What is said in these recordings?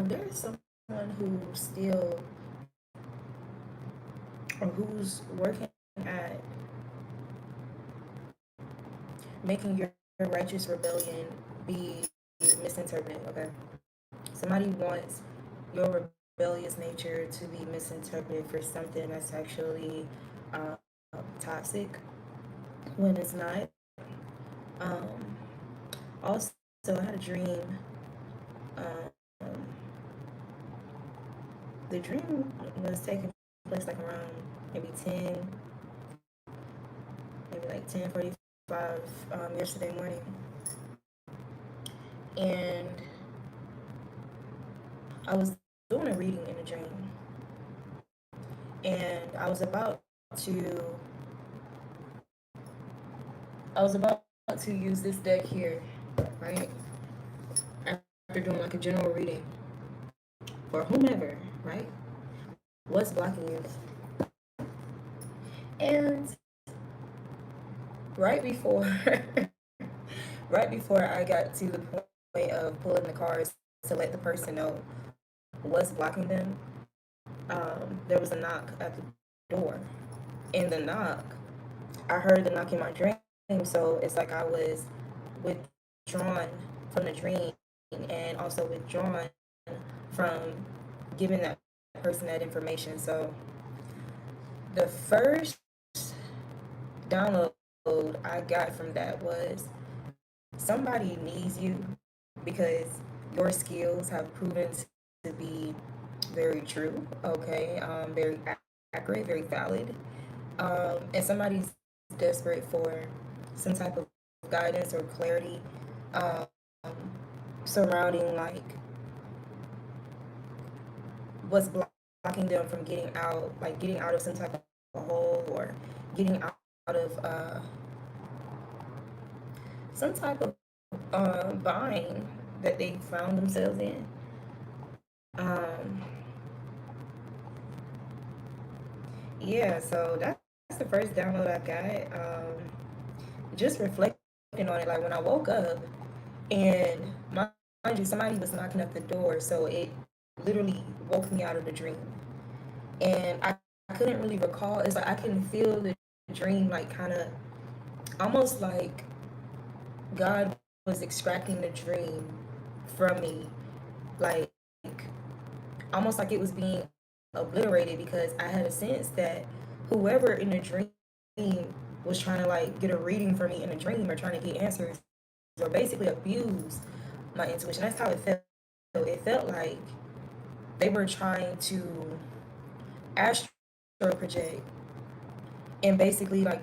there is someone who still, or who's working at making your righteous rebellion be misinterpreted. Okay, somebody wants your rebellious nature to be misinterpreted for something that's actually toxic when it's not. Um, Also, I had a dream. Um, the dream was taking place like around maybe 10, maybe like 10:45 yesterday morning. And I was doing a reading in a dream. And to I was about to use this deck here, right? After doing like a general reading for whomever, right? What's blocking you? And right before right before I got to the point of pulling the cards to let the person know what's blocking them, there was a knock at the door. And the knock, I heard the knock in my dream, so it's like I was withdrawn from the dream and also withdrawn from giving that person that information. So the first download I got from that was somebody needs you because your skills have proven to be very true, okay, very accurate, very valid, and somebody's desperate for some type of guidance or clarity um, surrounding like what's blocking them from getting out of some type of hole or getting out of some type of bind that they found themselves in. Um, yeah, so that's the first download I got. Just reflecting on it, like when I woke up and mind you, somebody was knocking at the door, so it literally woke me out of the dream. And I couldn't really recall. It's like I can feel the dream, like kind of almost like God was extracting the dream from me, like almost like it was being obliterated because I had a sense that whoever in the dream was trying to like get a reading for me in a dream or trying to get answers or basically abuse my intuition. That's how it felt. It felt like they were trying to astral project and basically like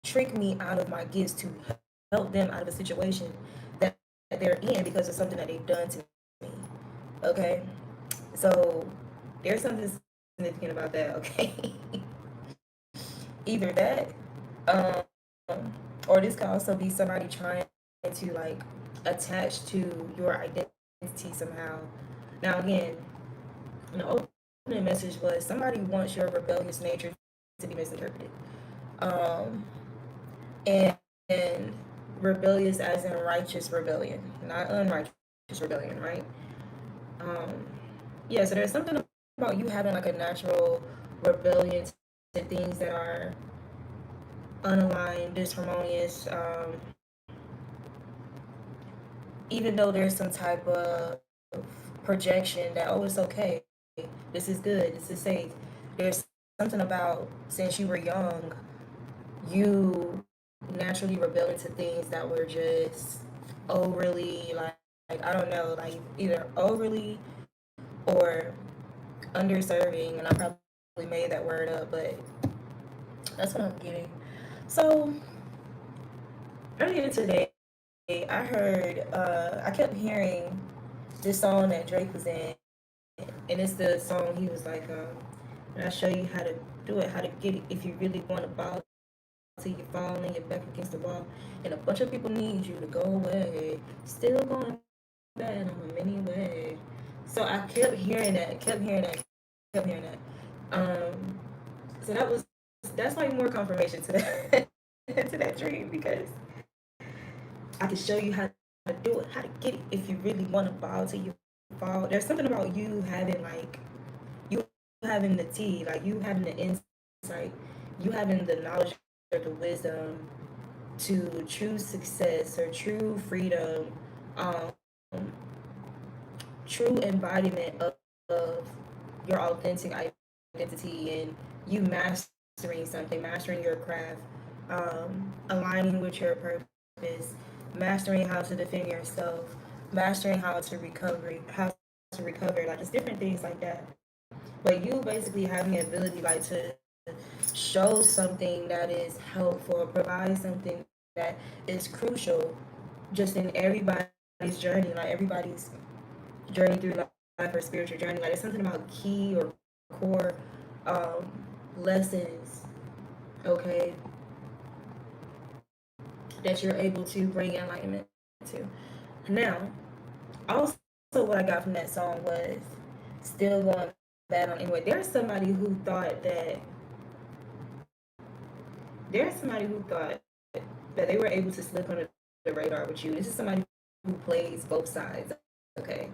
trick me out of my gifts to help them out of a situation that they're in because of something that they've done to me. Okay, so there's something significant about that. Okay, either that, um, or this could also be somebody trying to like attach to your identity somehow. Now again, the opening message was somebody wants your rebellious nature to be misinterpreted. Um, and rebellious as in righteous rebellion, not unrighteous rebellion, right? Um, yeah, so there's something about you having like a natural rebellion to things that are unaligned, disharmonious, even though there's some type of projection that, oh, it's okay, this is good, this is safe. There's something about since you were young, you naturally rebel into things that were just overly like I don't know, like either overly or underserving, and I probably made that word up, but that's what I'm getting. So earlier today, I kept hearing this song that Drake was in, and it's the song he was like, and I show you how to do it, how to get it if you really want to ball till you fall and you're back against the wall, and a bunch of people need you to go away, still going bad on them anyway. So I kept hearing that, kept hearing that. So that's like more confirmation to that to that dream because I can show you how to do it, how to get it. If you really want to fall till you fall, there's something about you having like you having the tea, like you having the insight, you having the knowledge or the wisdom to true success or true freedom, um, true embodiment of your authentic identity, and you mastering something, mastering your craft, aligning with your purpose, mastering how to defend yourself, mastering how to recover, like just different things like that. But you basically having the ability like to show something that is helpful, provide something that is crucial just in everybody's journey, like everybody's journey through life or spiritual journey. Like it's something about key or core um, lessons, okay, that you're able to bring enlightenment to. Now, also what I got from that song was still going bad on anyway. There's somebody who thought that they were able to slip under the radar with you. This is somebody who plays both sides. Okay,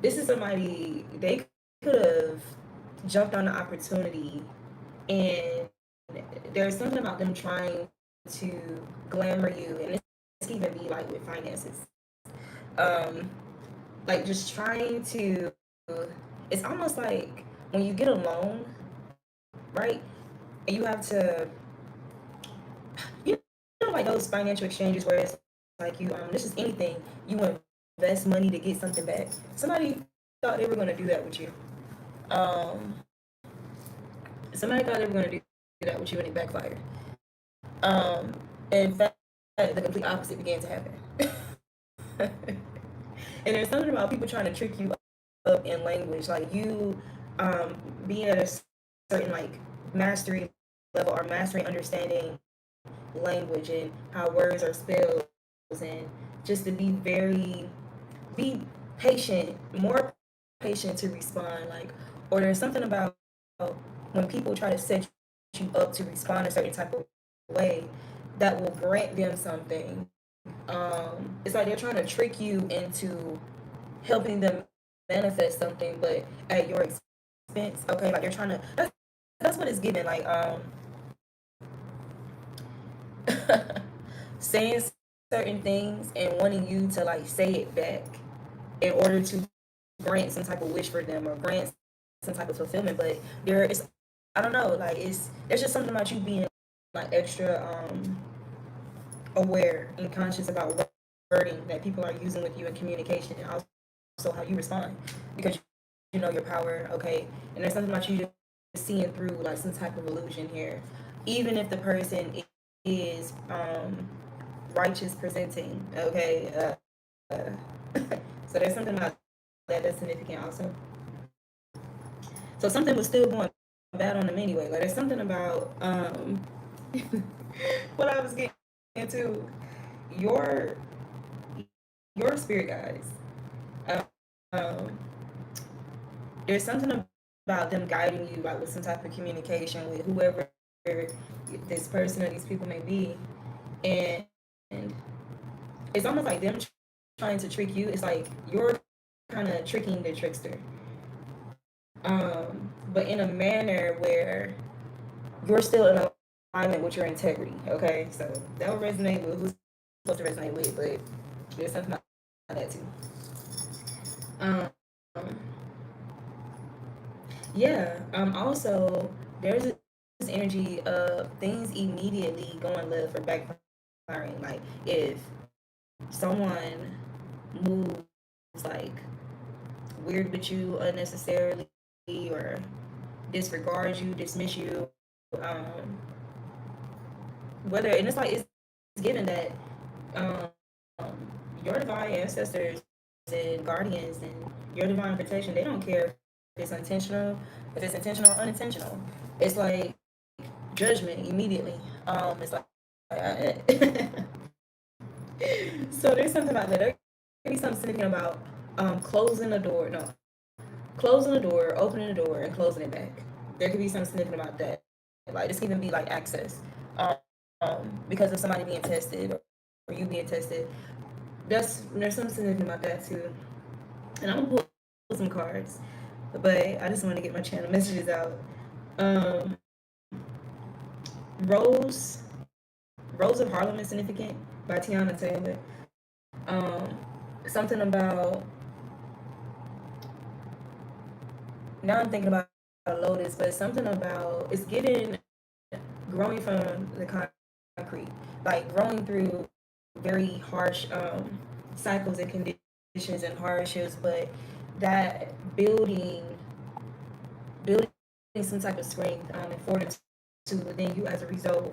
this is somebody they could have jumped on the opportunity, and there's something about them trying to glamour you, and this can even be like with finances. Um, like just trying to. It's almost like when you get a loan, right? And you have to, you like those financial exchanges where it's like this is anything you invest money to get something back. Somebody thought they were going to do that with you. Um, somebody thought they were going to do that with you, and it backfired. Um, in fact, the complete opposite began to happen. And there's something about people trying to trick you up in language, like you being at a certain like mastery level or mastery understanding language and how words are spelled, and just to be patient, more patient to respond. Like, or there's something about when people try to set you up to respond a certain type of way that will grant them something. It's like they're trying to trick you into helping them manifest something, but at your expense. Okay, like they're trying to. That's what it's given. Like saying certain things and wanting you to like say it back in order to grant some type of wish for them or grant some type of fulfillment. But there is, I don't know, like there's just something about you being like extra aware and conscious about wording that people are using with you in communication, and also how you respond, because you know your power. Okay, and there's something about you just seeing through like some type of illusion here, even if the person is righteous presenting. Okay, uh, so there's something about that that's significant also. So something was still going bad on them anyway. Like there's something about what I was getting into your spirit guides. Um, there's something about them guiding you, like with some type of communication with whoever this person or these people may be, and it's almost like them trying to trick you. It's like you're kind of tricking the trickster, but in a manner where you're still in alignment with your integrity. Okay, so that will resonate with who's supposed to resonate with, but there's something about that too. Um, yeah. Also, there's this energy of things immediately going left or backfiring. Like if someone moves like weird with you unnecessarily, or disregards you, dismiss you, um, whether, and it's like it's given that um, your divine ancestors and guardians and your divine protection, they don't care if it's intentional or unintentional. It's like judgment immediately. It's like so there's something about that. There can be something significant about closing the door. No, closing the door, opening the door, and closing it back. There could be something significant about that. Like this can even be like access, because of somebody being tested or you being tested. there's something significant about that too. And I'm gonna pull some cards, but I just want to get my channel messages out. Um, Rose, Rose of Harlem is significant by Tiana Taylor. Um, Something about, now I'm thinking about Lotus, but something about it's getting growing from the concrete, like growing through very harsh cycles and conditions and hardships, but that building some type of strength and fortitude within you as a result,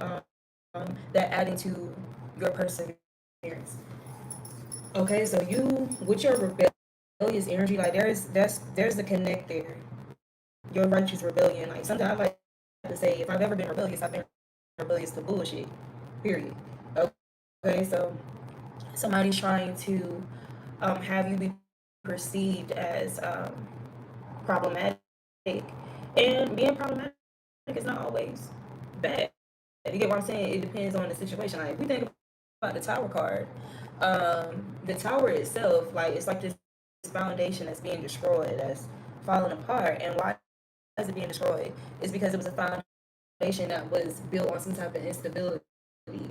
that adding to your perseverance. Okay, so you with your rebellious energy, like there's the connect there. Your righteous rebellion, like sometimes I like to say, if I've ever been rebellious, I've been rebellious to bullshit. Period. Okay, so somebody's trying to have you be perceived as problematic, and being problematic is not always bad. You get what I'm saying? It depends on the situation. Like if we think about the tower card, the tower itself, like it's like this foundation that's being destroyed, that's falling apart. And why is it being destroyed? It's because it was a foundation that was built on some type of instability.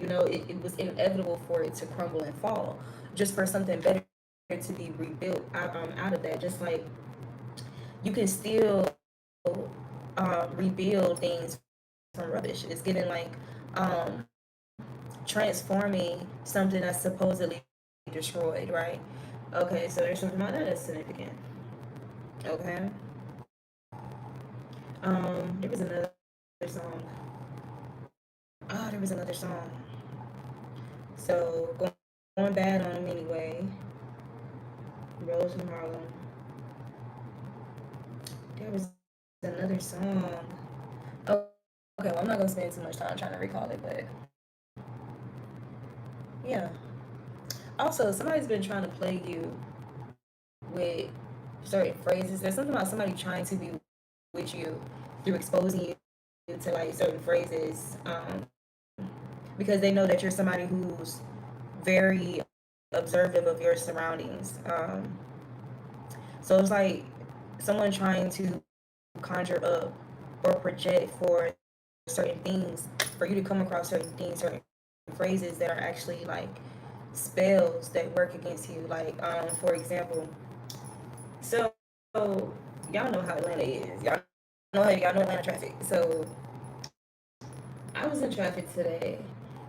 You know, it was inevitable for it to crumble and fall, just for something better to be rebuilt out of that. Just like you can still rebuild things from rubbish. It's getting like um, transforming something that's supposedly destroyed, right? Okay, so there's something about that that's significant. Okay. There was another song. Oh, there was another song. So going bad on him anyway. Rose from Harlem. There was another song. Oh, okay, well I'm not gonna spend too much time trying to recall it, but yeah. Also, somebody's been trying to play you with certain phrases. There's something about somebody trying to be with you through exposing you to like certain phrases, because they know that you're somebody who's very observant of your surroundings. So it's like someone trying to conjure up or project for certain things, for you to come across certain things, certain phrases that are actually like spells that work against you. Like, for example, so y'all know how Atlanta is. Y'all know Atlanta traffic. So I was in traffic today,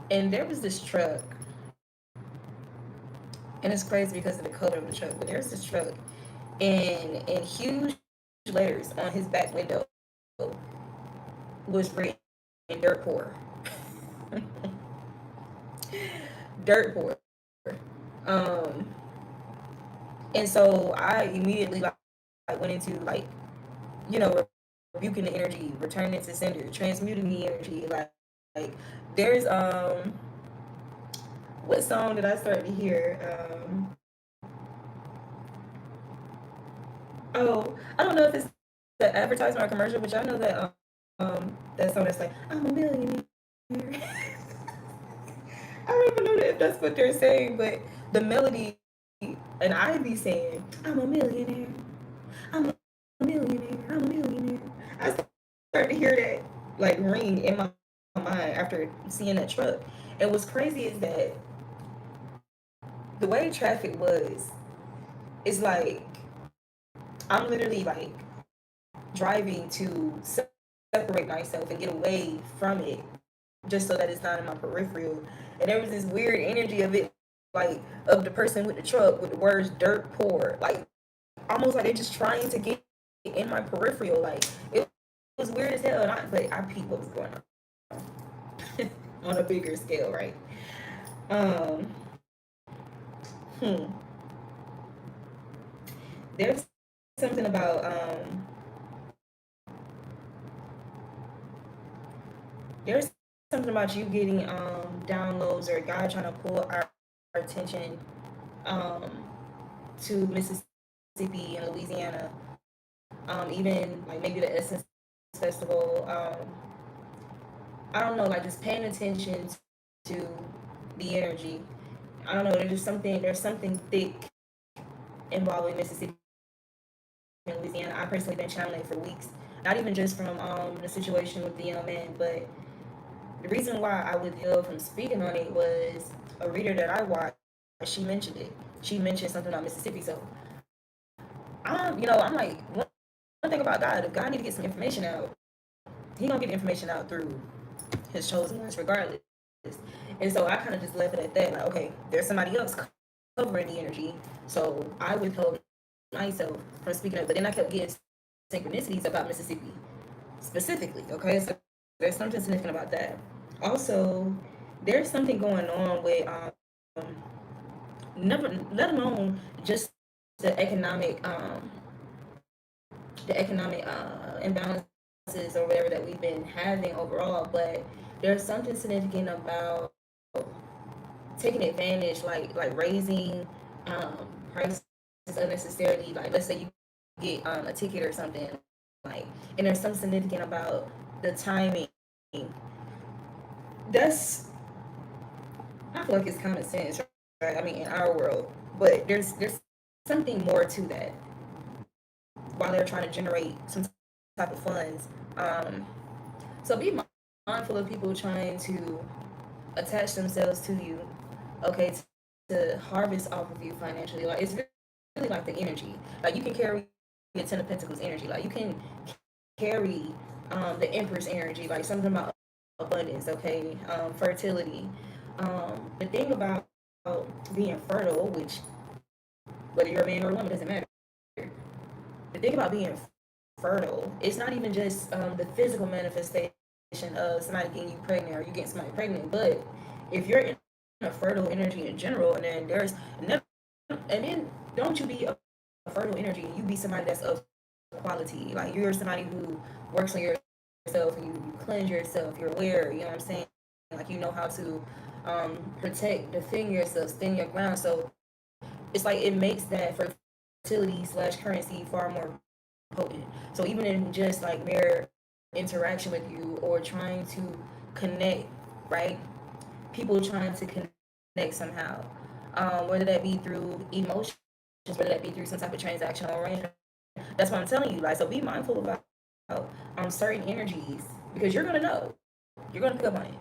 and there was this truck, and it's crazy because of the color of the truck. But there's this truck, and in huge letters on his back window was written "dirt poor." Dirt poor. Um, and so I immediately like went into like, you know, rebuking the energy, returning it to sender, transmuting the energy. Like there's what song did I start to hear? Oh, I don't know if it's the advertisement or commercial, but y'all know that song that's like I'm a millionaire. I don't even know if that's what they're saying, but the melody, and I be saying I'm a millionaire. I'm a millionaire. I'm a millionaire. I started to hear that like ring in my mind after seeing that truck. And what's crazy is that the way traffic was, it's like I'm literally like driving to separate myself and get away from it, just so that it's not in my peripheral. And there was this weird energy of it, like of the person with the truck with the words "dirt poor," like almost like they're just trying to get in my peripheral. Like it was weird as hell, and but I peeped what was going on on a bigger scale, right? Um, hmm. There's something about there's something about you getting downloads or God trying to pull our attention um to Mississippi and Louisiana, even like maybe the Essence Festival. I don't know, like just paying attention to the energy. I don't know. There's something thick involving Mississippi and Louisiana. I personally been channeling it for weeks. Not even just from the situation with the young man, but the reason why I withheld from speaking on it was a reader that I watched. She mentioned it. She mentioned something about Mississippi. So I'm like, one thing about God, if God need to get some information out, He gonna get information out through His chosen ones, regardless. And so I kind of just left it at that. Like, okay, there's somebody else covering the energy, so I withheld myself from speaking up. But then I kept getting synchronicities about Mississippi specifically. Okay, so there's something significant about that. Also, there's something going on with never let alone just the economic imbalances or whatever that we've been having overall, but there's something significant about taking advantage, like raising prices unnecessarily. Like, let's say you get a ticket or something, like, and there's something significant about the timing. That's I feel like it's common sense, right? I mean, in our world, but there's something more to that. While they're trying to generate some type of funds, so be mindful of people trying to attach themselves to you, okay, to harvest off of you financially. Like, it's really like the energy. Like, you can carry the Ten of Pentacles energy. Like, you can carry the Empress energy. Like, something about abundance, okay, fertility. The thing about being fertile, which whether you're a man or a woman doesn't matter. The thing about being fertile, it's not even just the physical manifestation of somebody getting you pregnant or you getting somebody pregnant, but if you're in a fertile energy in general, and then and then don't you be a fertile energy, you be somebody that's of quality. Like, you're somebody who works on yourself, you cleanse yourself, you're aware, you know what I'm saying? Like, you know how to protect, defend yourself, stand your ground. So it's like it makes that fertility slash currency far more potent. So even in just like mere interaction with you or trying to connect, right? People trying to connect somehow, whether that be through emotions, whether that be through some type of transactional arrangement. That's what I'm telling you. Like, so be mindful about certain energies, because you're gonna know, you're gonna pick up on it.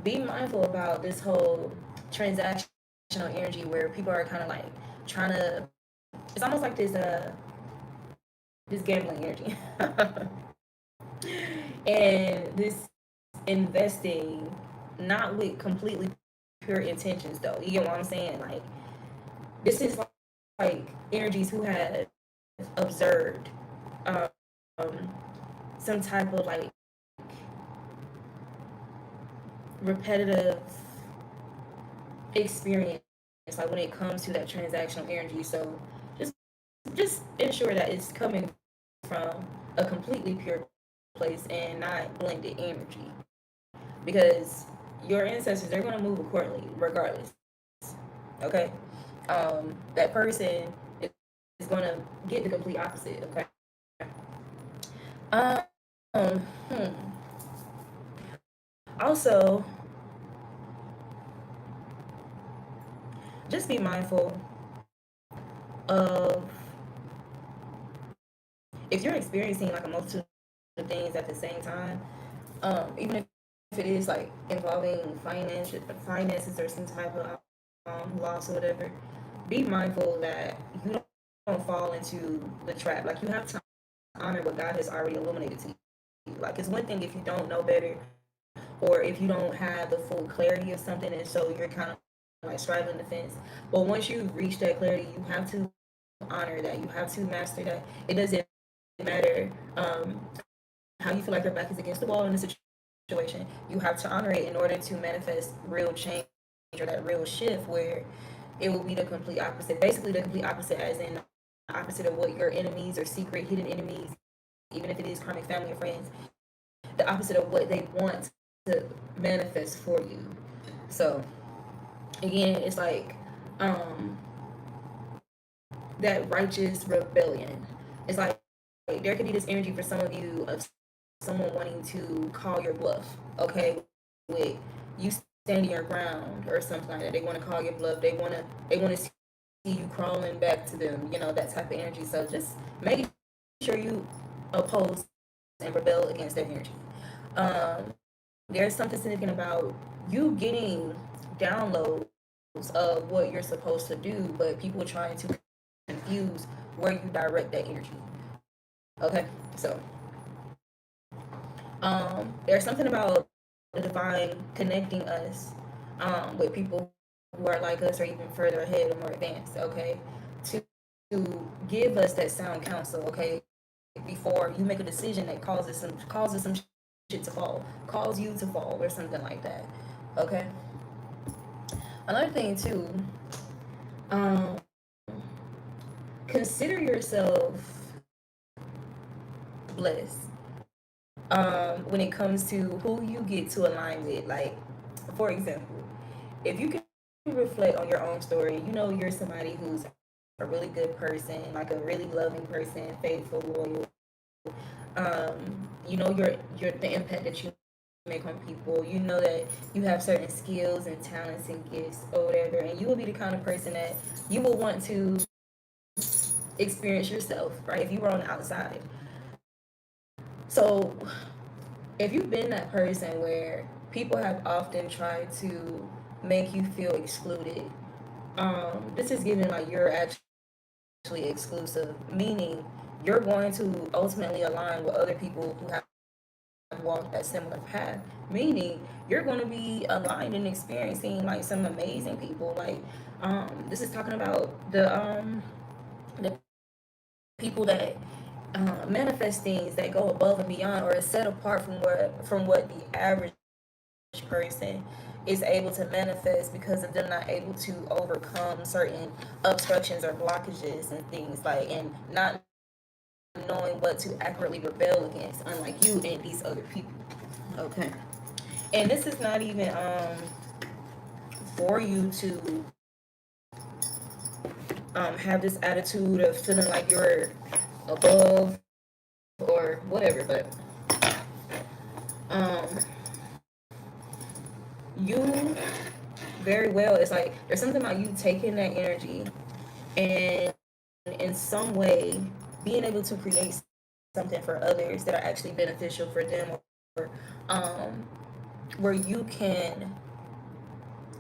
Be mindful about this whole transactional energy where people are kind of like trying to. It's almost like this gambling energy, and this investing, not with completely pure intentions though. You get what I'm saying? Like, this is like energies who had observed um, some type of like repetitive experience, like when it comes to that transactional energy. So just just ensure that it's coming from a completely pure place and not blended energy, because your ancestors, they're going to move accordingly regardless. Okay, that person is going to get the complete opposite. Okay. um hmm. Also, just be mindful of, if you're experiencing like a multitude of things at the same time, even if it is like involving finances or some type of loss or whatever, be mindful that you don't fall into the trap. Like, you have to honor what God has already illuminated to you. Like, it's one thing if you don't know better, or if you don't have the full clarity of something, and so you're kind of like straddling the fence. But once you reach that clarity, you have to honor that. You have to master that. It doesn't matter how you feel like your back is against the wall in a situation. You have to honor it in order to manifest real change, or that real shift where it will be the complete opposite. Basically, the complete opposite, as in the opposite of what your enemies or secret hidden enemies, even if it is karmic family or friends, the opposite of what they want to manifest for you. So again, it's like that righteous rebellion. It's like there could be this energy for some of you of someone wanting to call your bluff, okay, with you stand your ground or something like that. They want to call your bluff. They want to see you crawling back to them. That type of energy. So just making sure you oppose and rebel against their energy. There's something significant about you getting downloads of what you're supposed to do, but people are trying to confuse where you direct that energy. Okay, so there's something about the divine connecting us with people who are like us or even further ahead or more advanced. Okay, to give us that sound counsel. Okay, before you make a decision that causes some shit to fall, cause you to fall or something like that. Okay. Another thing too, um, consider yourself blessed. When it comes to who you get to align with, like for example, if you can reflect on your own story, you're somebody who's a really good person, like a really loving person, faithful, loyal. You're the impact that you make on people. You know that you have certain skills and talents and gifts or whatever, and you will be the kind of person that you will want to experience yourself, right? If you were on the outside. So if you've been that person where people have often tried to make you feel excluded, this is given like you're actually exclusive, meaning you're going to ultimately align with other people who have walked that similar path, meaning you're going to be aligned and experiencing like some amazing people. Like this is talking about the people that manifest things that go above and beyond or is set apart from what the average person is able to manifest because of them not able to overcome certain obstructions or blockages and things like, and not knowing what to accurately rebel against, unlike you and these other people. Okay. And this is not even for you to have this attitude of feeling like you're above or whatever, but um you very well, it's like there's something about you taking that energy and in some way being able to create something for others that are actually beneficial for them, or um where you can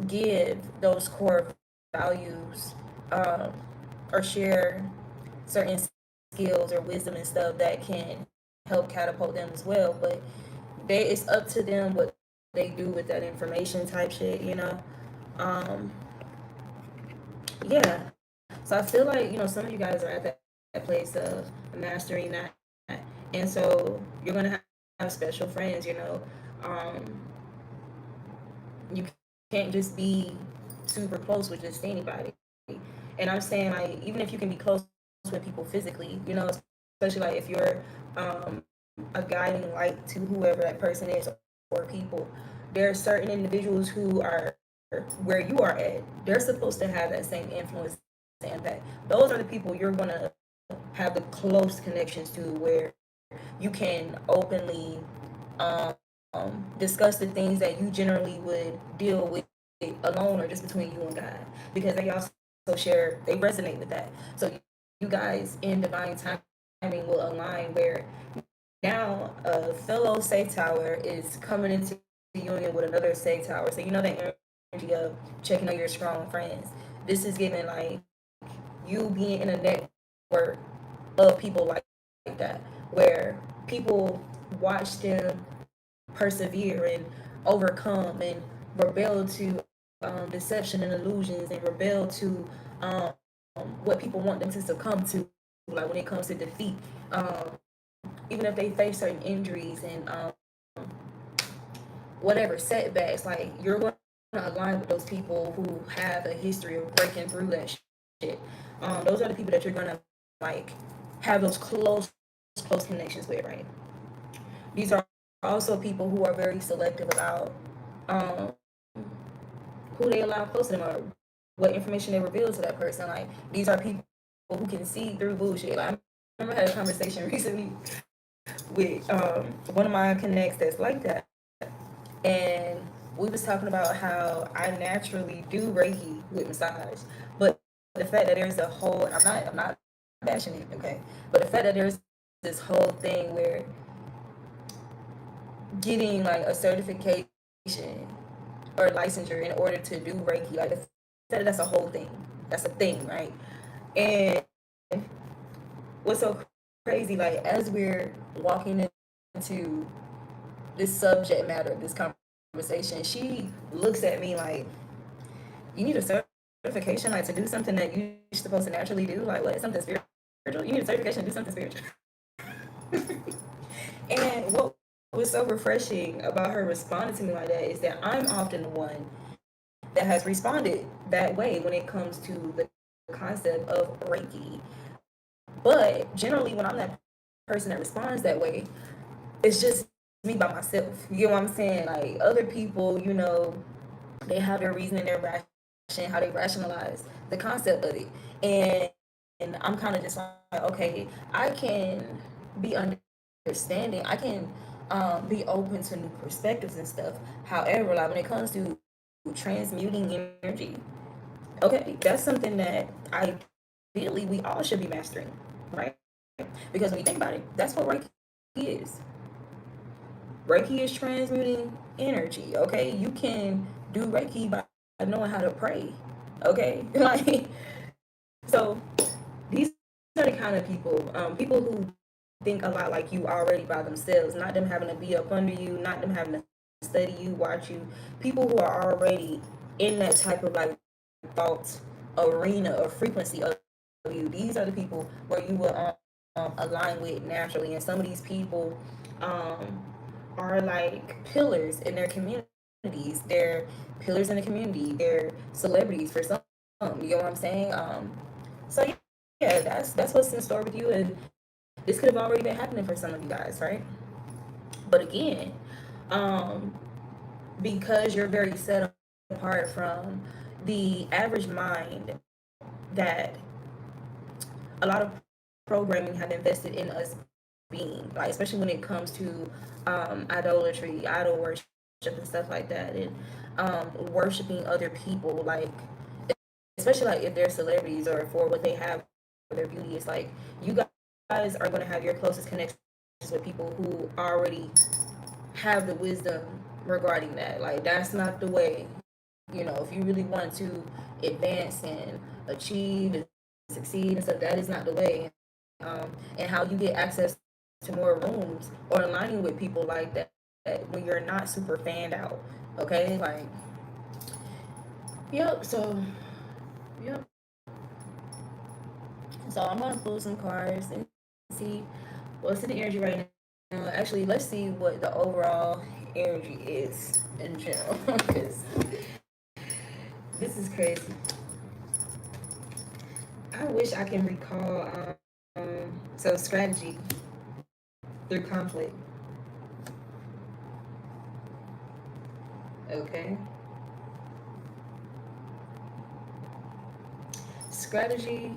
give those core values, um, or share certain skills or wisdom and stuff that can help catapult them as well. But it's up to them what they do with that information type shit. Um, yeah. So I feel like, some of you guys are at that place of mastering that. And so you're going to have special friends. Um, you can't just be super close with just anybody. And I'm saying, like, even if you can be close with people physically, especially like if you're a guiding light to whoever that person is or people, there are certain individuals who are where you are at. They're supposed to have that same influence and impact. Those are the people you're going to have the close connections to, where you can openly um, discuss the things that you generally would deal with alone or just between you and God, because they also they resonate with that. So you guys in divine timing will align, where now a fellow safe tower is coming into union with another safe tower. So that energy of checking on your strong friends. This is giving like you being in a network of people like that, where people watch them persevere and overcome and rebel to deception and illusions, and rebel to what people want them to succumb to, like when it comes to defeat, even if they face certain injuries and whatever setbacks, like you're going to align with those people who have a history of breaking through that shit. Those are the people that you're going to like have those close connections with, right? These are also people who are very selective about um, who they allow close to them or what information they reveal to that person. Like these are people who can see through bullshit. Like I remember I had a conversation recently with one of my connects that's like that, and we was talking about how I naturally do Reiki with massage, but the fact that there's a whole, I'm not bashing it, okay, but the fact that there's this whole thing where getting like a certification or licensure in order to do Reiki, like the fact that that's a whole thing, that's a thing, right? And what's so crazy, like as we're walking into this subject matter, this conversation, she looks at me like, you need a certification, like to do something that you're supposed to naturally do, like what, something spiritual? You need a certification to do something spiritual. And what was so refreshing about her responding to me like that is that I'm often the one that has responded that way when it comes to the concept of Reiki. But generally, when I'm that person that responds that way, it's just me by myself. You get what I'm saying? Like other people, they have their reasoning, their ration, how they rationalize the concept of it. And I'm kind of just like, okay, I can be understanding. I can be open to new perspectives and stuff. However, like when it comes to transmuting energy, okay, that's something that ideally we all should be mastering, right? Because when you think about it, that's what Reiki is. Reiki is transmuting energy, okay? You can do Reiki by knowing how to pray, okay? Like, so these are the kind of people who think a lot like you already by themselves, not them having to be up under you, not them having to study you, watch you. People who are already in that type of like thought arena or frequency of you. These are the people where you will align with naturally. And some of these people are like pillars in their communities. They're pillars in the community. They're celebrities for some. You know what I'm saying? So yeah, that's what's in store with you, and this could have already been happening for some of you guys, right? But again, um, because you're very set apart from the average mind that a lot of programming have invested in us being, like especially when it comes to idolatry, idol worship, and stuff like that, and worshiping other people, like especially like if they're celebrities or for what they have for their beauty. It's like you guys are going to have your closest connections with people who already have the wisdom regarding that. Like that's not the way. If you really want to advance and achieve and succeed and stuff, that is not the way. And how you get access to more rooms or aligning with people like that when you're not super fanned out. Okay, like, yep. Yep. So I'm gonna pull some cards and see what's in the energy right now. Actually, let's see what the overall energy is in general, because this is crazy. I wish I can recall. So strategy through conflict. Okay. Strategy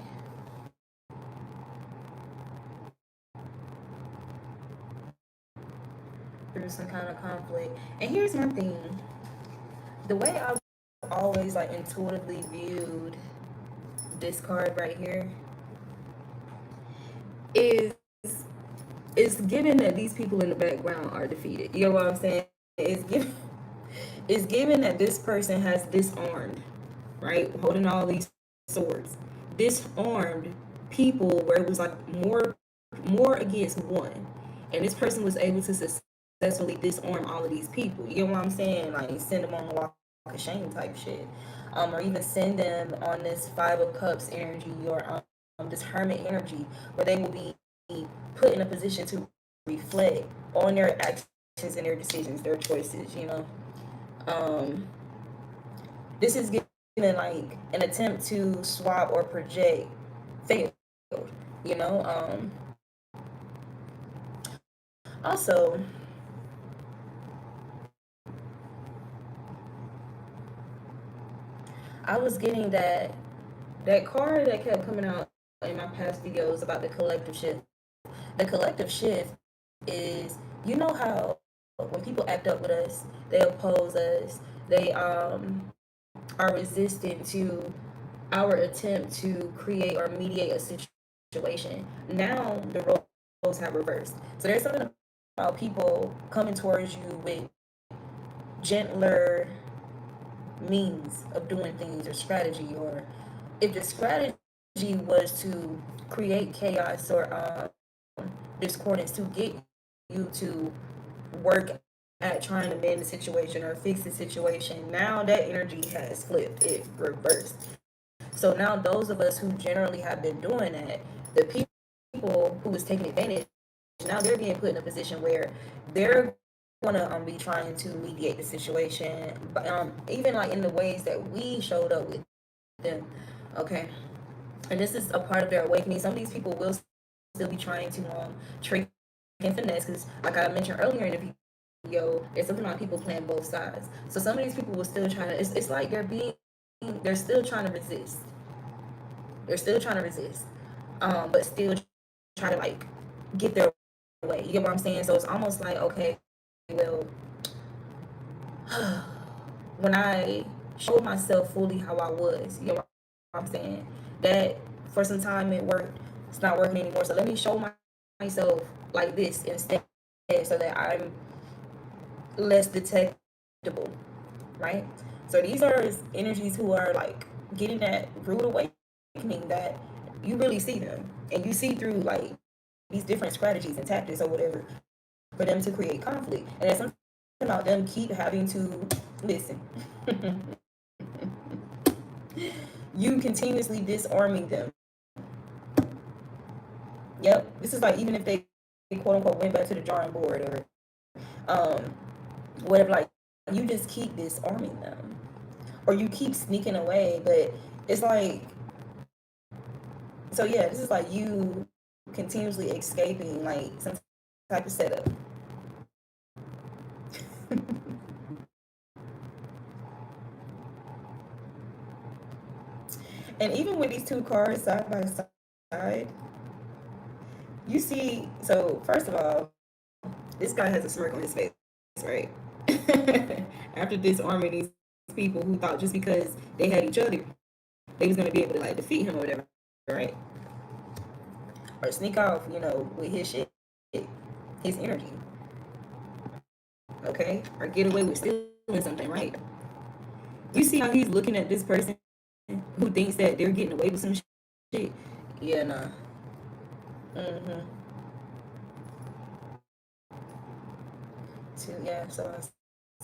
through some kind of conflict. And here's my thing. The way I've always like intuitively viewed this card right here is it's given that these people in the background are defeated. You know what I'm saying? It's given that this person has disarmed, right? Holding all these swords. Disarmed people where it was like more against one. And this person was able to successfully disarm all of these people. You know what I'm saying? Like send them on the walk of shame type shit. Or even send them on this Five of Cups energy or this Hermit energy where they will be put in a position to reflect on their actions and their decisions, their choices. Um, this is given like an attempt to swap or project failed. You know. Also, I was getting that card that kept coming out in my past videos about the collective shift. The collective shift is, how when people act up with us, they oppose us, they are resistant to our attempt to create or mediate a situation. Now the roles have reversed. So there's something about people coming towards you with gentler means of doing things or strategy, or if the strategy was to create chaos or discordance to get you to work at trying to mend the situation or fix the situation, now that energy has flipped, it reversed. So now those of us who generally have been doing that, the people who was taking advantage, now they're being put in a position where they're gonna be trying to mediate the situation, but even like in the ways that we showed up with them, okay. And this is a part of their awakening. Some of these people will still be trying to trick and finesse, because like I mentioned earlier in the video, there's something about people playing both sides. So some of these people will still try to. It's like they're still trying to resist. They're still trying to resist, but still try to like get their way. You get what I'm saying? So it's almost like, okay, well, when I showed myself fully how I was, you know what I'm saying? That for some time it worked. It's not working anymore. So let me show myself like this instead, so that I'm less detectable, right? So these are energies who are like getting that rude awakening, that you really see them and you see through like these different strategies and tactics or whatever for them to create conflict. And there's something about them keep having to listen. You continuously disarming them. Yep. This is like, even if they quote unquote went back to the drawing board or whatever, like you just keep disarming them. Or you keep sneaking away, but it's like, so yeah, this is like you continuously escaping like some type of setup. And even with these two cards side by side, you see, so first of all, this guy has a smirk on his face, right? After disarming these people who thought just because they had each other, they was gonna be able to like defeat him or whatever, right? Or sneak off, with his shit, his energy, okay? Or get away with stealing something, right? You see how he's looking at this person who thinks that they're getting away with some shit? Yeah, nah. Mm-hmm. Two, yeah, so it's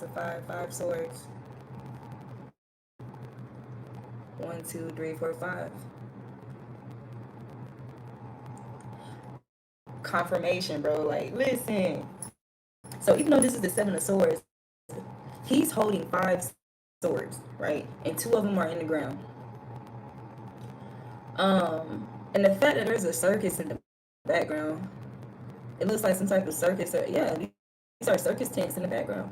a five swords. 1, 2, 3, 4, 5. Confirmation, bro. Like, listen. So even though this is the 7 of swords, he's holding 5 swords, right? And 2 of them are in the ground. And the fact that there's a circus in the background, it looks like some type of circus. Or, yeah, these are circus tents in the background.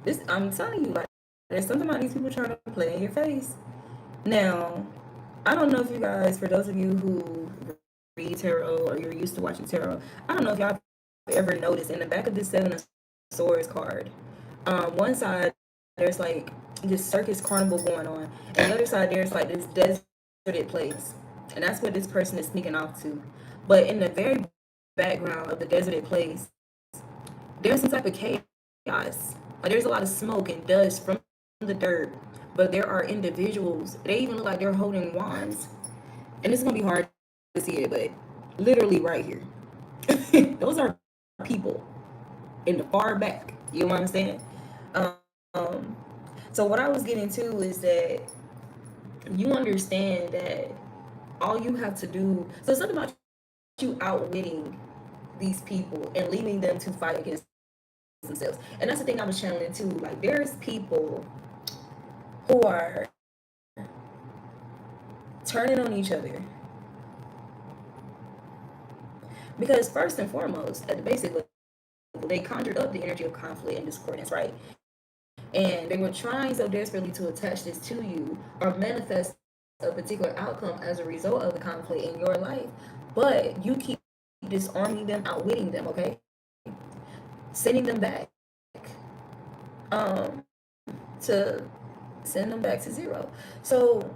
This, I'm telling you, like, there's something about these people trying to play in your face. Now, I don't know if you guys, for those of you who read tarot or you're used to watching tarot, I don't know if y'all ever noticed in the back of this 7 of swords card, one side there's like this circus carnival going on, and the other side there's like this deserted place, and that's what this person is sneaking off to. But in the very background of the deserted place, there's some type of chaos. Like there's a lot of smoke and dust from the dirt, but there are individuals. They even look like they're holding wands, and it's gonna be hard to see it, but literally right here, those are people in the far back. You know what I'm saying? Um, so what I was getting to is that you understand that all you have to do. So it's something about you outwitting these people and leaving them to fight against themselves. And that's the thing I was channeling too. Like there's people who are turning on each other because first and foremost, at the basic level, they conjured up the energy of conflict and discordance, right? And they were trying so desperately to attach this to you or manifest a particular outcome as a result of the conflict in your life, but you keep disarming them, outwitting them, okay? sending them back, um, to send them back to zero. So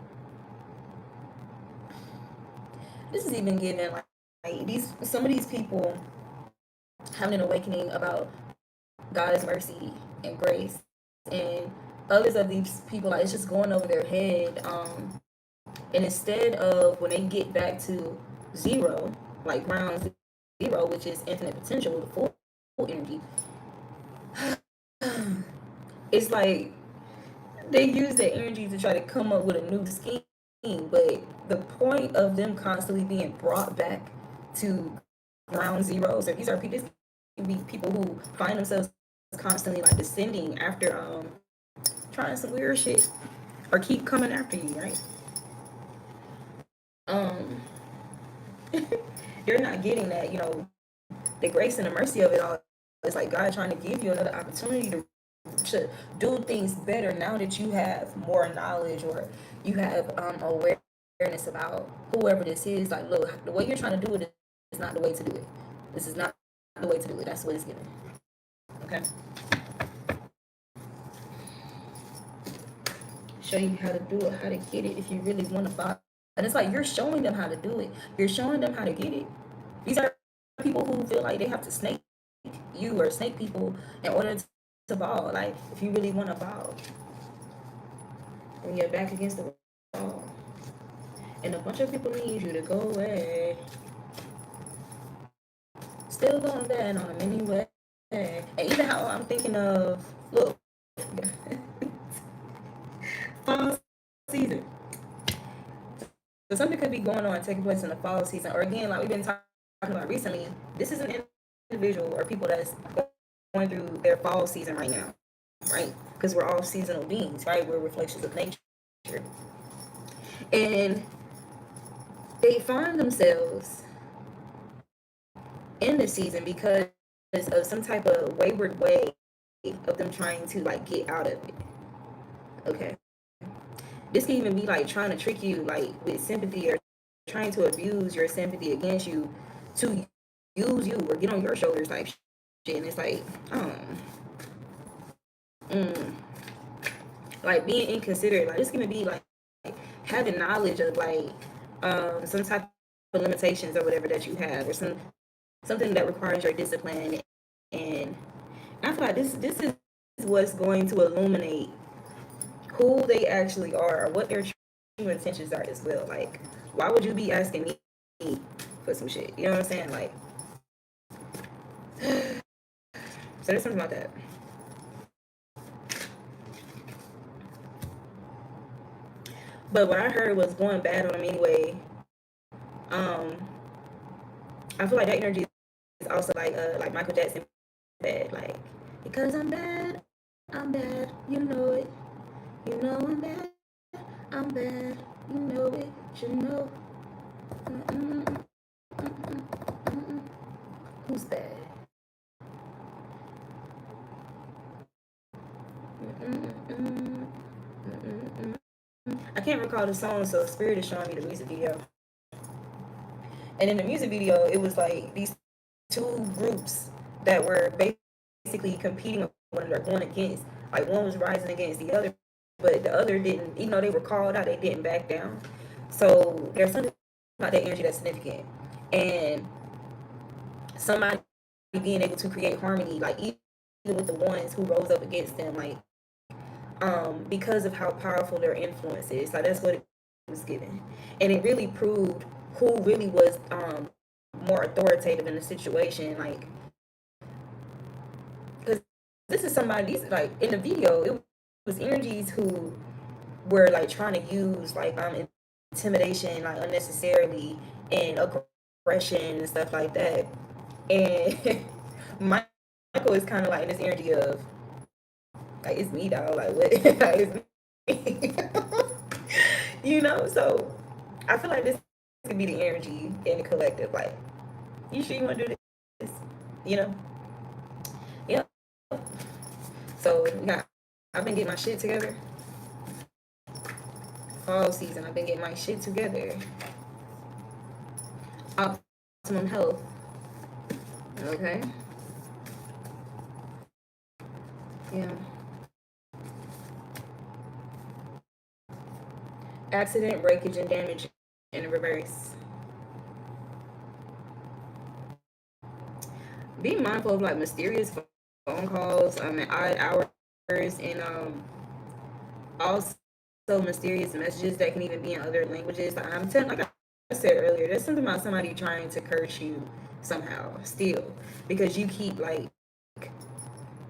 this is even giving like these some of these people having an awakening about God's mercy and grace, and others of these people like it's just going over their head. And instead of when they get back to zero, like ground zero, which is infinite potential, the full energy, it's like they use their energy to try to come up with a new scheme. But the point of them constantly being brought back to ground zero. So these are people, this can be people who find themselves constantly like descending after trying some weird shit or keep coming after you, right? Um, you're not getting that, the grace and the mercy of it all. It's like God trying to give you another opportunity to do things better now that you have more knowledge or you have awareness about whoever this is. Like, look, the way you're trying to do it is not the way to do it. This is not the way to do it. That's what it's giving. Okay. Show you how to do it, how to get it if you really want to buy. And it's like you're showing them how to do it. You're showing them how to get it. These are people who feel like they have to snake you or snake people in order to ball. Like, if you really want to ball, when you're back against the wall, and a bunch of people need you to go away, still going bad on them anyway. And even how I'm thinking of, look, fall season. So something could be going on, taking place in the fall season, or again, like we've been talking about recently. This is an individual or people that's going through their fall season right now, right? Because we're all seasonal beings, right? We're reflections of nature, and they find themselves in the season because of some type of wayward way of them trying to like get out of it. Okay, this can even be like trying to trick you, like with sympathy, or trying to abuse your sympathy against you to use you or get on your shoulders, like shit. And it's like, mm, like being inconsiderate. Like this can be like having knowledge of like some type of limitations or whatever that you have, or something that requires your discipline. And I feel like this is what's going to illuminate who they actually are or what their true intentions are as well. Like, why would you be asking me for some shit? You know what I'm saying? Like, so there's something about that. But what I heard was going bad on them anyway. Um, I feel like that energy is also like Michael Jackson bad, like because I'm bad, you know it, you know I'm bad, you know it, you know. Mm-mm, mm-mm, mm-mm. Who's bad? Mm-mm, mm-mm, mm-mm, mm-mm. I can't recall the song, so Spirit is showing me the music video. And in the music video, it was like these two groups that were basically competing with one another, going against. Like one was rising against the other, but the other didn't. Even though they were called out, they didn't back down. So there's something about that energy that's significant, and somebody being able to create harmony, like even with the ones who rose up against them, like because of how powerful their influence is. Like that's what it was given, and it really proved who really was more authoritative in the situation. Like, because this is somebody, these like in the video, it was energies who were like trying to use like intimidation like unnecessarily and aggression and stuff like that. And Michael is kind of like in this energy of like it's me, dog. Like what? Like, it's me. So I feel like this could be the energy in the collective. Like, you sure you want to do this? You know? Yeah. So yeah, I've been getting my shit together. Fall season, I've been getting my shit together. Optimum health. Okay. Yeah. Accident, breakage, and damage in reverse. Be mindful of like mysterious phone calls at odd hours, and also mysterious messages that can even be in other languages. I'm telling, like I said earlier, there's something about somebody trying to curse you somehow still, because you keep like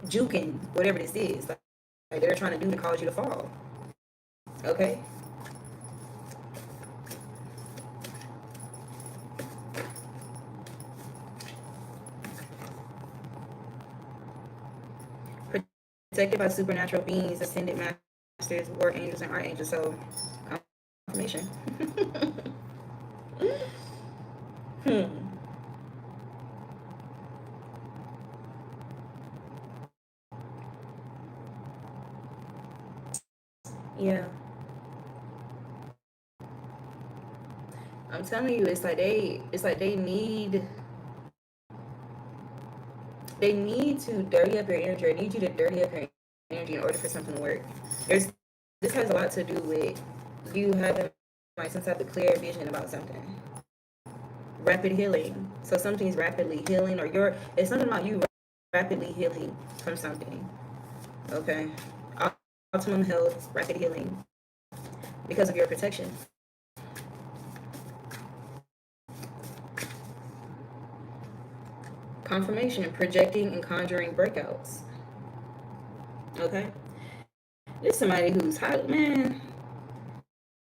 juking whatever this is, like they're trying to do to cause you to fall. Okay. Protected by supernatural beings, ascended masters, war angels, and archangels. So, confirmation. hmm. Yeah. I'm telling you, it's like they need to dirty up your energy. I need you to dirty up your energy in order for something to work. There's this has a lot to do with you having like some type of clear vision about something. Rapid healing. So something's rapidly healing, or it's something about you rapidly healing from something. Okay. Optimum health, rapid healing because of your protection. Confirmation, projecting and conjuring breakouts. Okay. This somebody who's hot, man.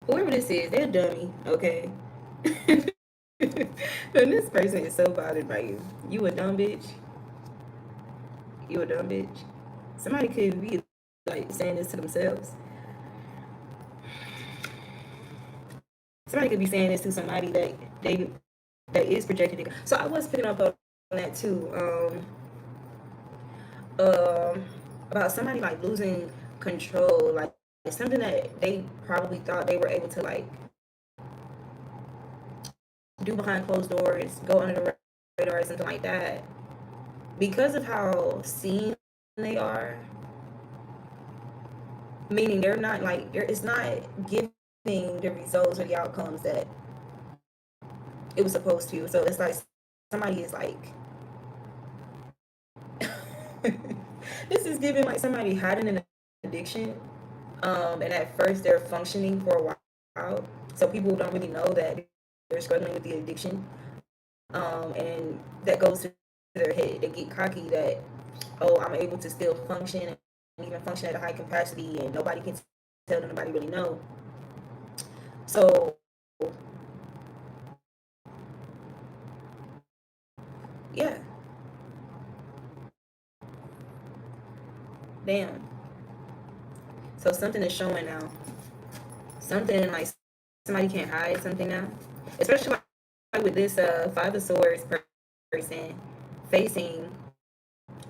Whoever this is, they're a dummy. Okay. And this person is so bothered by you. You a dumb bitch. You a dumb bitch. Somebody could be like saying this to themselves. Somebody could be saying this to somebody that is projected. So I was picking up on that too. Um, about somebody like losing control, like something that they probably thought they were able to like do behind closed doors, go under the radar, or something like that. Because of how seen they are, meaning they're not like it's not giving the results or the outcomes that it was supposed to. So it's like somebody is like this is giving like somebody hiding an addiction. And at first they're functioning for a while. So people don't really know that they're struggling with the addiction. And that goes to their head. They get cocky that, oh, I'm able to still function and even function at a high capacity and nobody can tell them, nobody really know. So yeah, damn. So something is showing now. Something like somebody can't hide something now. Especially like with this Five of Swords person facing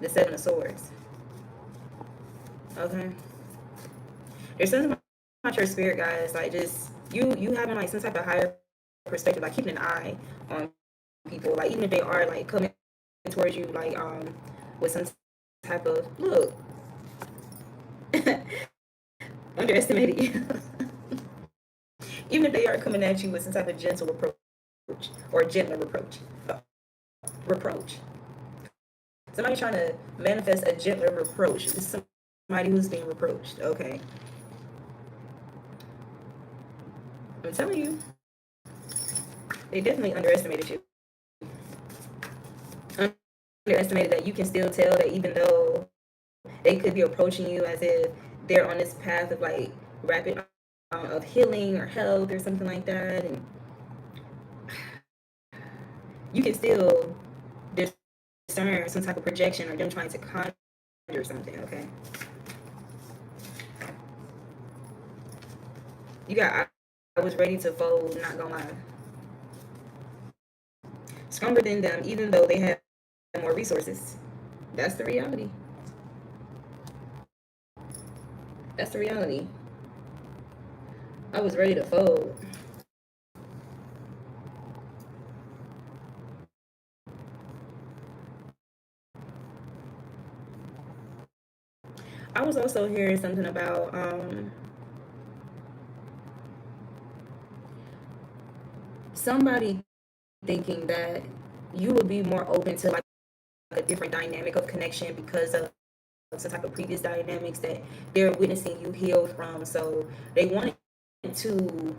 the Seven of Swords. Okay. There's something about your spirit, guys, like just you having like some type of higher perspective, like keeping an eye on people, like even if they are like coming towards you, like with some type of look underestimated you. Even if they are coming at you with some type of gentle approach or gentler reproach. Somebody trying to manifest a gentler reproach. This is somebody who's being reproached. Okay, I'm telling you, they definitely underestimated you. Underestimated that you can still tell that even though they could be approaching you as if they're on this path of like rapid of healing or health or something like that, and you can still discern some type of projection or them trying to conjure something. Okay, you got. I was ready to fold. Not gonna lie, stronger than them, even though they have more resources. That's the reality. That's the reality. I was ready to fold. I was also hearing something about somebody thinking that you would be more open to like a different dynamic of connection because of some type of previous dynamics that they're witnessing you heal from. So they wanted to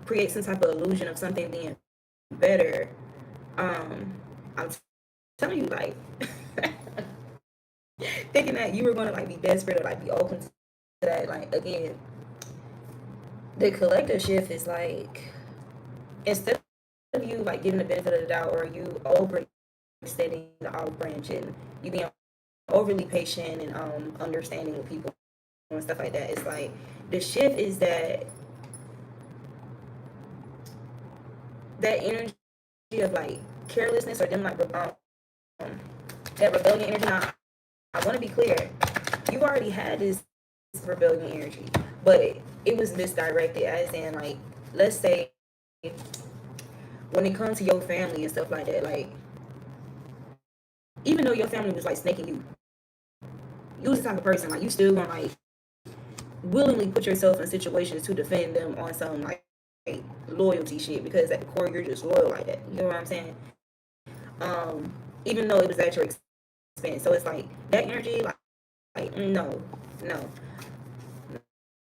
create some type of illusion of something being better. I'm telling you, like, thinking that you were going to like be desperate or like be open to that. Like, again, the collective shift is like, instead of you like giving the benefit of the doubt or you overextending the olive branch and you being overly patient and understanding with people and stuff like that, it's like the shift is that energy of like carelessness or them like that rebellion energy. Now, I want to be clear, you already had this rebellion energy, but it was misdirected. As in, like, let's say when it comes to your family and stuff like that, like, even though your family was like snaking you, you was the type of person like you still gonna like willingly put yourself in situations to defend them on some like loyalty shit because at the core you're just loyal like that. You know what I'm saying? Even though it was at your expense, so it's like that energy, like no, no,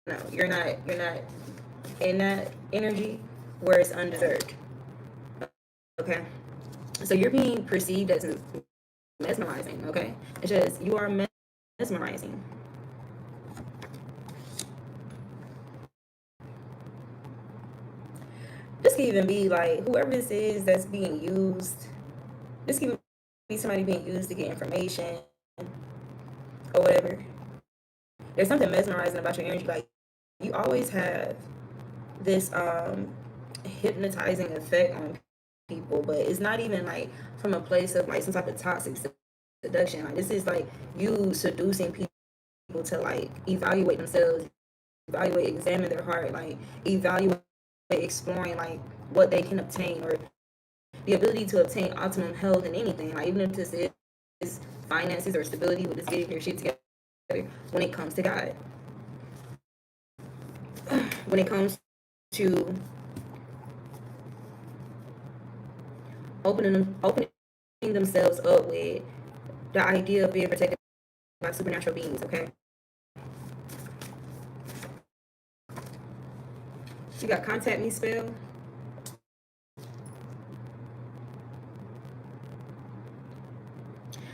no, you're not in that energy where it's undeserved. Okay, so you're being perceived as mesmerizing. Okay, it's just you are mesmerizing. This can even be like whoever this is that's being used. This can be somebody being used to get information or whatever. There's something mesmerizing about your energy. Like you always have this hypnotizing effect on people, but it's not even like from a place of like some type of toxic seduction. Like this is like you seducing people to like evaluate themselves, evaluate, examine their heart, like evaluate, exploring like what they can obtain or the ability to obtain optimum health in anything. Like even if this is finances or stability with this getting your shit together when it comes to God. When it comes to opening themselves up with the idea of being protected by supernatural beings, okay? You got contact me spell.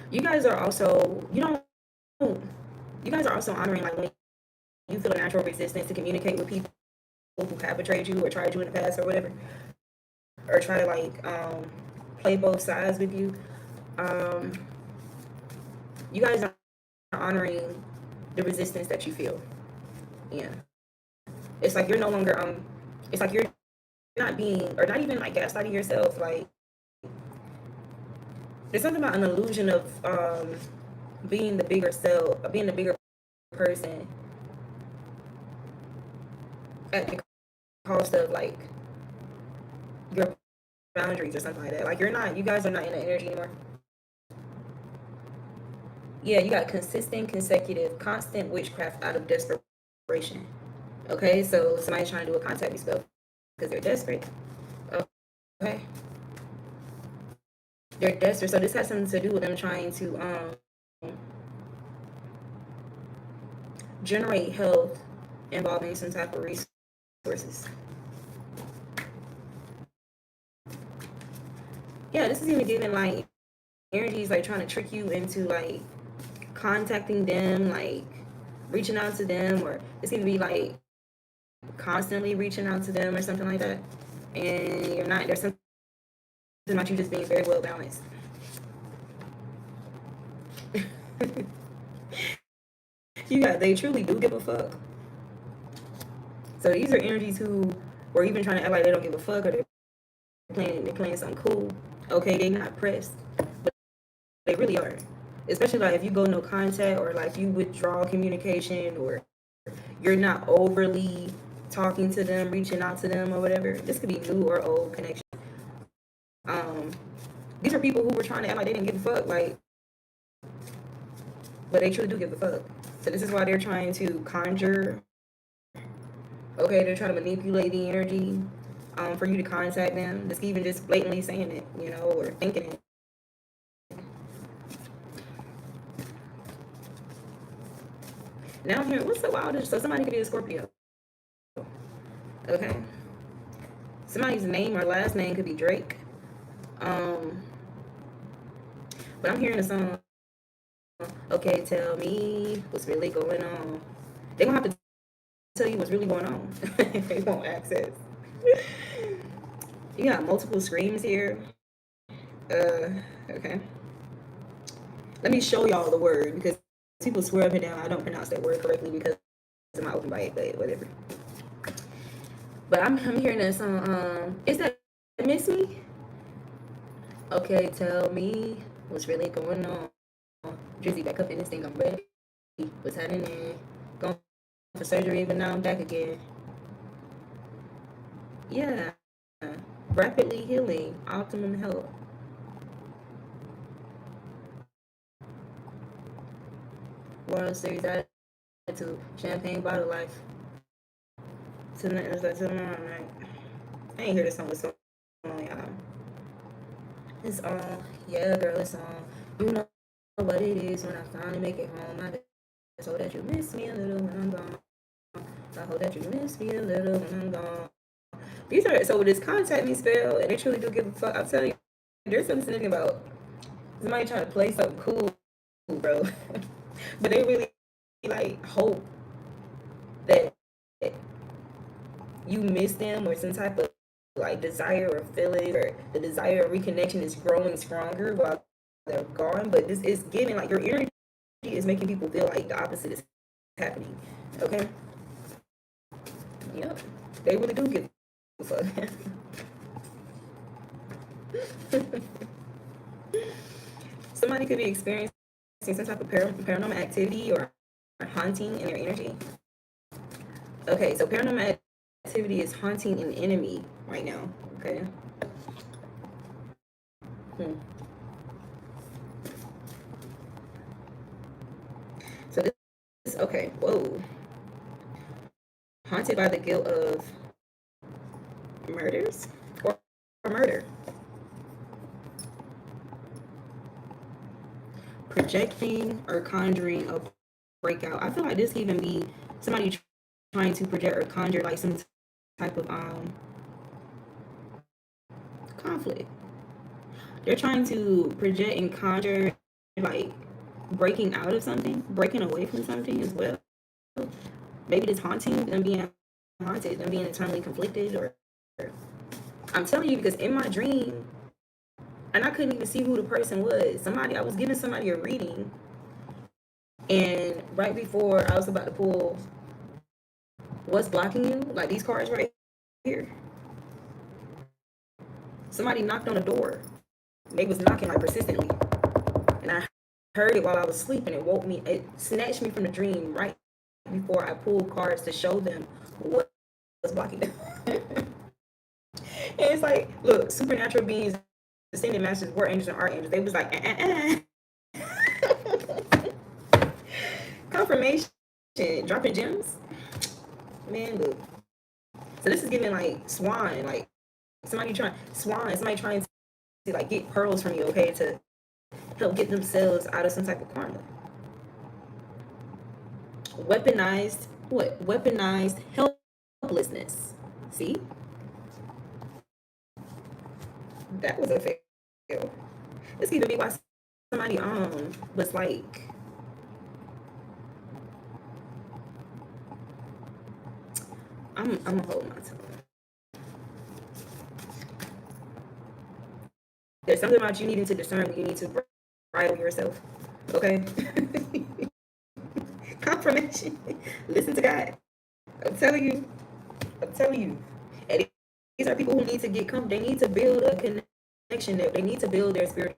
You guys are also you guys are also honoring like when you feel a natural resistance to communicate with people who have betrayed you or tried you in the past or whatever, or try to like play both sides with you. Um, you guys are honoring the resistance that you feel. Yeah, it's like you're no longer it's like you're not being or not even like gaslighting yourself. Like there's something about an illusion of being the bigger self, being the bigger person at the cost of like your boundaries or something like that. Like you guys are not in that energy anymore. Yeah, you got consistent, consecutive, constant witchcraft out of desperation. Okay, so somebody's trying to do a contact me spell because they're desperate. Okay, they're desperate. So this has something to do with them trying to generate health involving some type of resources. Yeah, this is even giving like energies like trying to trick you into like contacting them, like reaching out to them, or it's gonna be like constantly reaching out to them or something like that. And you're not. There's something about you just being very well balanced. They truly do give a fuck. So these are energies who were even trying to act like they don't give a fuck or they're playing something cool. Okay, they're not pressed, but they really are. Especially like if you go no contact or like you withdraw communication or you're not overly talking to them, reaching out to them or whatever. This could be new or old connection. Um, these are people who were trying to act like they didn't give a fuck, like, but they truly do give a fuck. So this is why they're trying to conjure. Okay, they're trying to manipulate the energy for you to contact them. Just even just blatantly saying it, you know, or thinking it. Now I'm hearing, what's so wild? So somebody could be a Scorpio. Okay. Somebody's name or last name could be Drake. Um, but I'm hearing a song. Okay, tell me what's really going on. They gonna have to tell you what's really going on. They won't access. You got multiple screams here. Okay. Let me show y'all the word because people swear up and down I don't pronounce that word correctly because of my open bite, but whatever. But I'm hearing this song. Is that Miss Me? Okay, tell me what's really going on. Drizzy back up in this thing. I'm ready. What's happening? Going for surgery, but now I'm back again. Yeah. Rapidly healing. Optimum health. World Series attitude. Champagne bottle life. Tonight is like tomorrow night. I ain't hear this song with so long, y'all. It's on. Yeah, girl, it's on. You know what it is when I finally make it home. I just hope that you miss me a little when I'm gone. I hope that you miss me a little when I'm gone. These are so this contact me spell, and they truly do give a fuck. I'm telling you, there's something significant about somebody trying to play something cool, bro. But they really like hope that you miss them or some type of like desire or feeling or the desire of reconnection is growing stronger while they're gone. But this is giving like your energy is making people feel like the opposite is happening. Okay. Yep. They really do give a fuck. Somebody could be experiencing some type of paranormal activity or haunting in their energy. Okay, so paranormal activity is haunting an enemy right now. Okay. So this okay. Whoa. Haunted by the guilt of murders or murder. Projecting or conjuring a breakout. I feel like this can even be somebody trying to project or conjure like some type of conflict. They're trying to project and conjure like breaking out of something, breaking away from something as well. Maybe this haunting, them being haunted, them being eternally conflicted, or I'm telling you because in my dream, and I couldn't even see who the person was. I was giving somebody a reading, and right before I was about to pull what's blocking you, like these cards right here, somebody knocked on the door. They was knocking like persistently, and I heard it while I was sleeping. It woke me. It snatched me from the dream right before I pulled cards to show them what was blocking them. And it's like, look, supernatural beings, ascended masters, war angels, and archangels. They was like, confirmation, dropping gems. Man, look. So this is giving like swan, like somebody trying to like get pearls from you, okay, to help get themselves out of some type of karma. Weaponized what? Weaponized helplessness. See? That was a fail. This could even be why somebody was like I'm gonna hold my tongue. There's something about you needing to discern when you need to bridle yourself. Okay? Confirmation. Listen to God. I'm telling you. I'm telling you. And these are people who need to get comfortable. They need to build a connection. They need to build their spiritual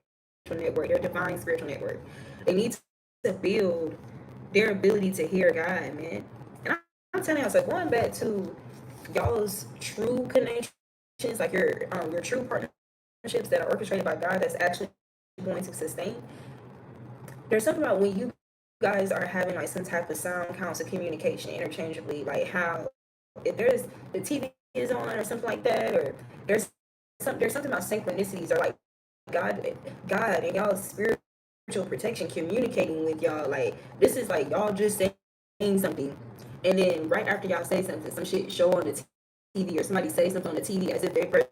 network, their divine spiritual network. They need to build their ability to hear God, man. And I'm telling y'all, so going back to y'all's true connections, like your true partnerships that are orchestrated by God, that's actually going to sustain. There's something about when you guys are having like some type of sound council communication interchangeably, like how if there's the TV is on or something like that, or there's something about synchronicities or like God and y'all spiritual protection communicating with y'all. Like this is like y'all just saying something, and then right after y'all say something, some shit show on the TV or somebody say something on the TV as if they're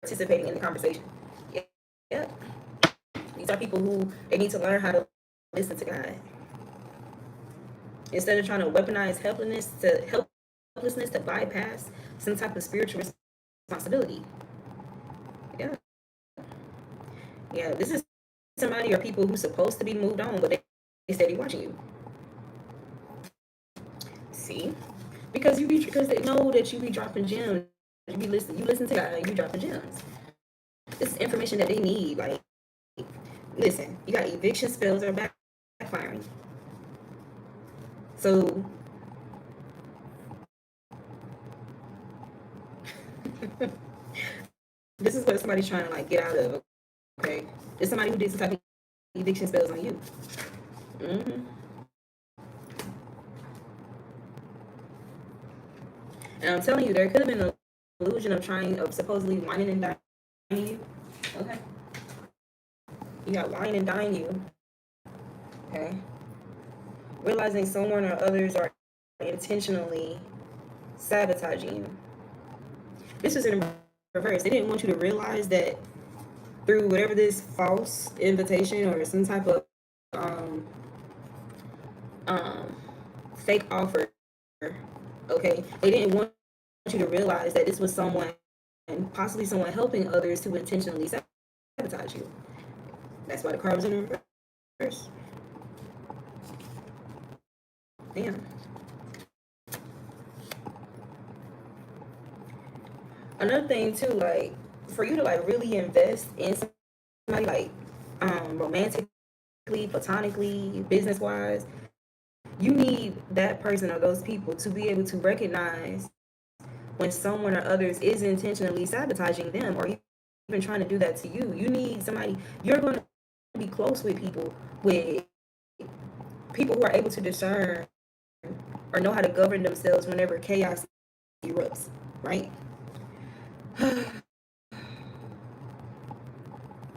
participating in the conversation. Yeah, yeah. These are people who they need to learn how to listen to God instead of trying to weaponize helplessness to bypass some type of spiritual responsibility. Yeah, yeah. This is somebody or people who's supposed to be moved on, but they steady watching you. See, because they know that you be dropping gems. You listen to God, you dropping gems. This is information that they need. Like, listen, you got eviction spells are backfiring. So this is what somebody's trying to like get out of. Okay, it's somebody who did some type of eviction spells on you. hmm And I'm telling you, there could have been an illusion of supposedly whining and dining you. Okay, you got wine and dine you. Okay, realizing someone or others are intentionally sabotaging you. This is in reverse. They didn't want you to realize that through whatever this false invitation or some type of um, um, fake offer. Okay, they didn't want you to realize that this was someone, and possibly someone helping others to intentionally sabotage you. That's why the card was in reverse. Damn. Another thing too, like for you to like really invest in somebody, like romantically, platonically, business wise, you need that person or those people to be able to recognize when someone or others is intentionally sabotaging them or even trying to do that to you. You need somebody. You're going to be close with people who are able to discern or know how to govern themselves whenever chaos erupts, right?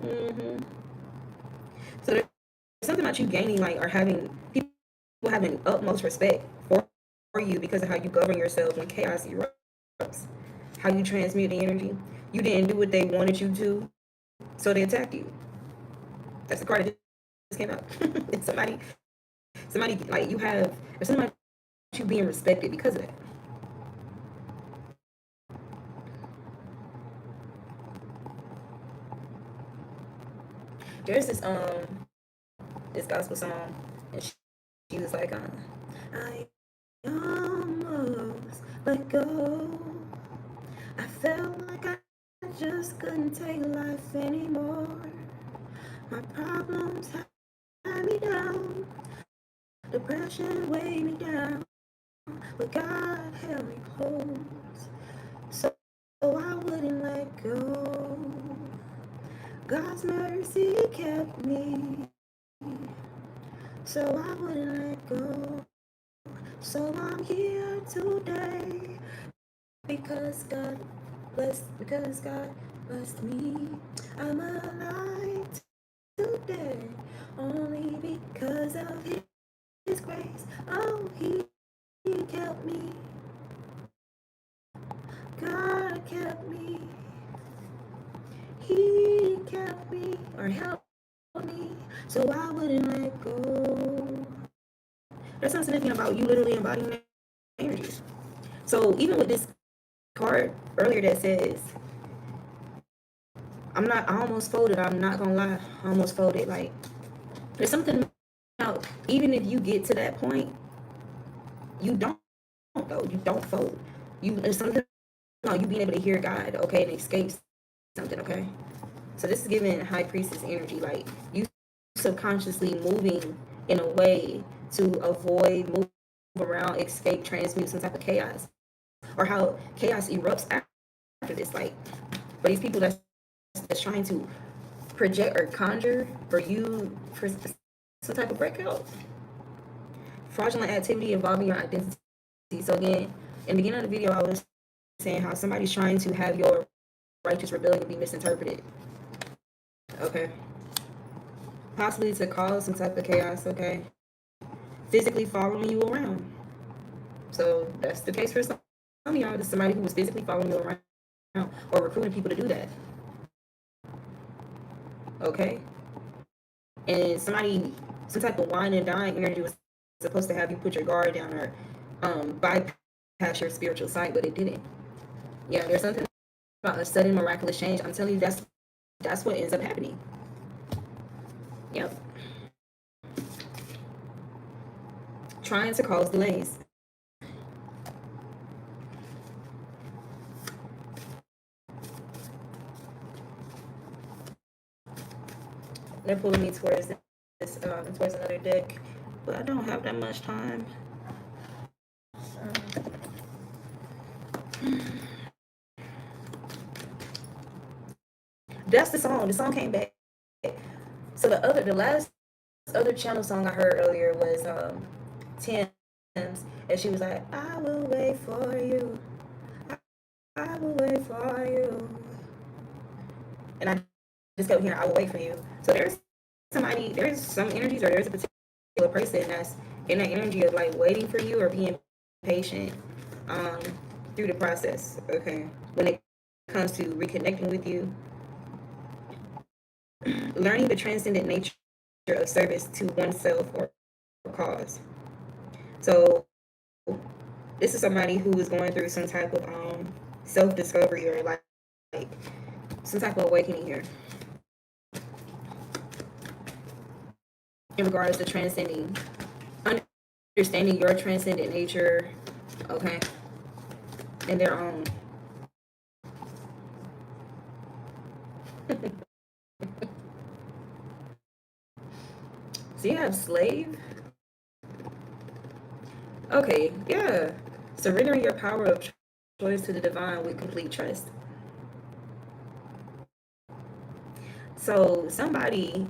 hmm So there's something about you gaining like or having people having utmost respect for you because of how you govern yourself when chaos erupts, how you transmute the energy. You didn't do what they wanted you to, so they attacked you. That's the card that just came out. It's somebody like you have, or somebody you being respected because of that. There's this gospel song, and she was like, I almost let go. I felt like I just couldn't take life anymore. My problems had me down, depression weighed me down, but God held me close, so I wouldn't let go. God's mercy kept me, so I wouldn't let go. So I'm here today because God blessed me. I'm alive today only because of His grace. Oh, He kept me. God kept me. He kept me or helped me, so I wouldn't let go. There's something significant about you literally embodying that energy. So even with this card earlier that says, I almost folded, I'm not gonna lie, I almost folded. Like, there's something about, even if you get to that point, you don't though, you don't fold. There's something about you being able to hear God, okay, and escape something, okay? So this is giving High Priestess energy, like you subconsciously moving in a way to avoid, move around, escape, transmute some type of chaos, or how chaos erupts after this. Like for these people that's trying to project or conjure for you for some type of breakout. fraudulent activity involving your identity. So again, in the beginning of the video, I was saying how somebody's trying to have your righteous rebellion be misinterpreted. Okay. Possibly to cause some type of chaos, okay? Physically following you around. So that's the case for some of y'all. There's somebody who was physically following you around or recruiting people to do that. Okay? And somebody, some type of wine and dine energy was supposed to have you put your guard down or bypass your spiritual sight, but it didn't. Yeah, there's something about a sudden miraculous change. I'm telling you, that's what ends up happening. Yep. Trying to cause delays. They're pulling me towards this, towards another deck, but I don't have that much time. That's the song. The song came back. So the last other channel song I heard earlier was Tim's, and she was like, "I will wait for you. I will wait for you." And I just kept hearing, "I will wait for you." So there's some energies, or there's a particular person that's in that energy of like waiting for you or being patient through the process. Okay, when it comes to reconnecting with you, learning the transcendent nature of service to oneself or cause. So this is somebody who is going through some type of self-discovery or like some type of awakening here in regards to transcending, understanding your transcendent nature, okay, and their own. So you have slave. Okay, yeah. Surrendering your power of choice to the divine with complete trust. So somebody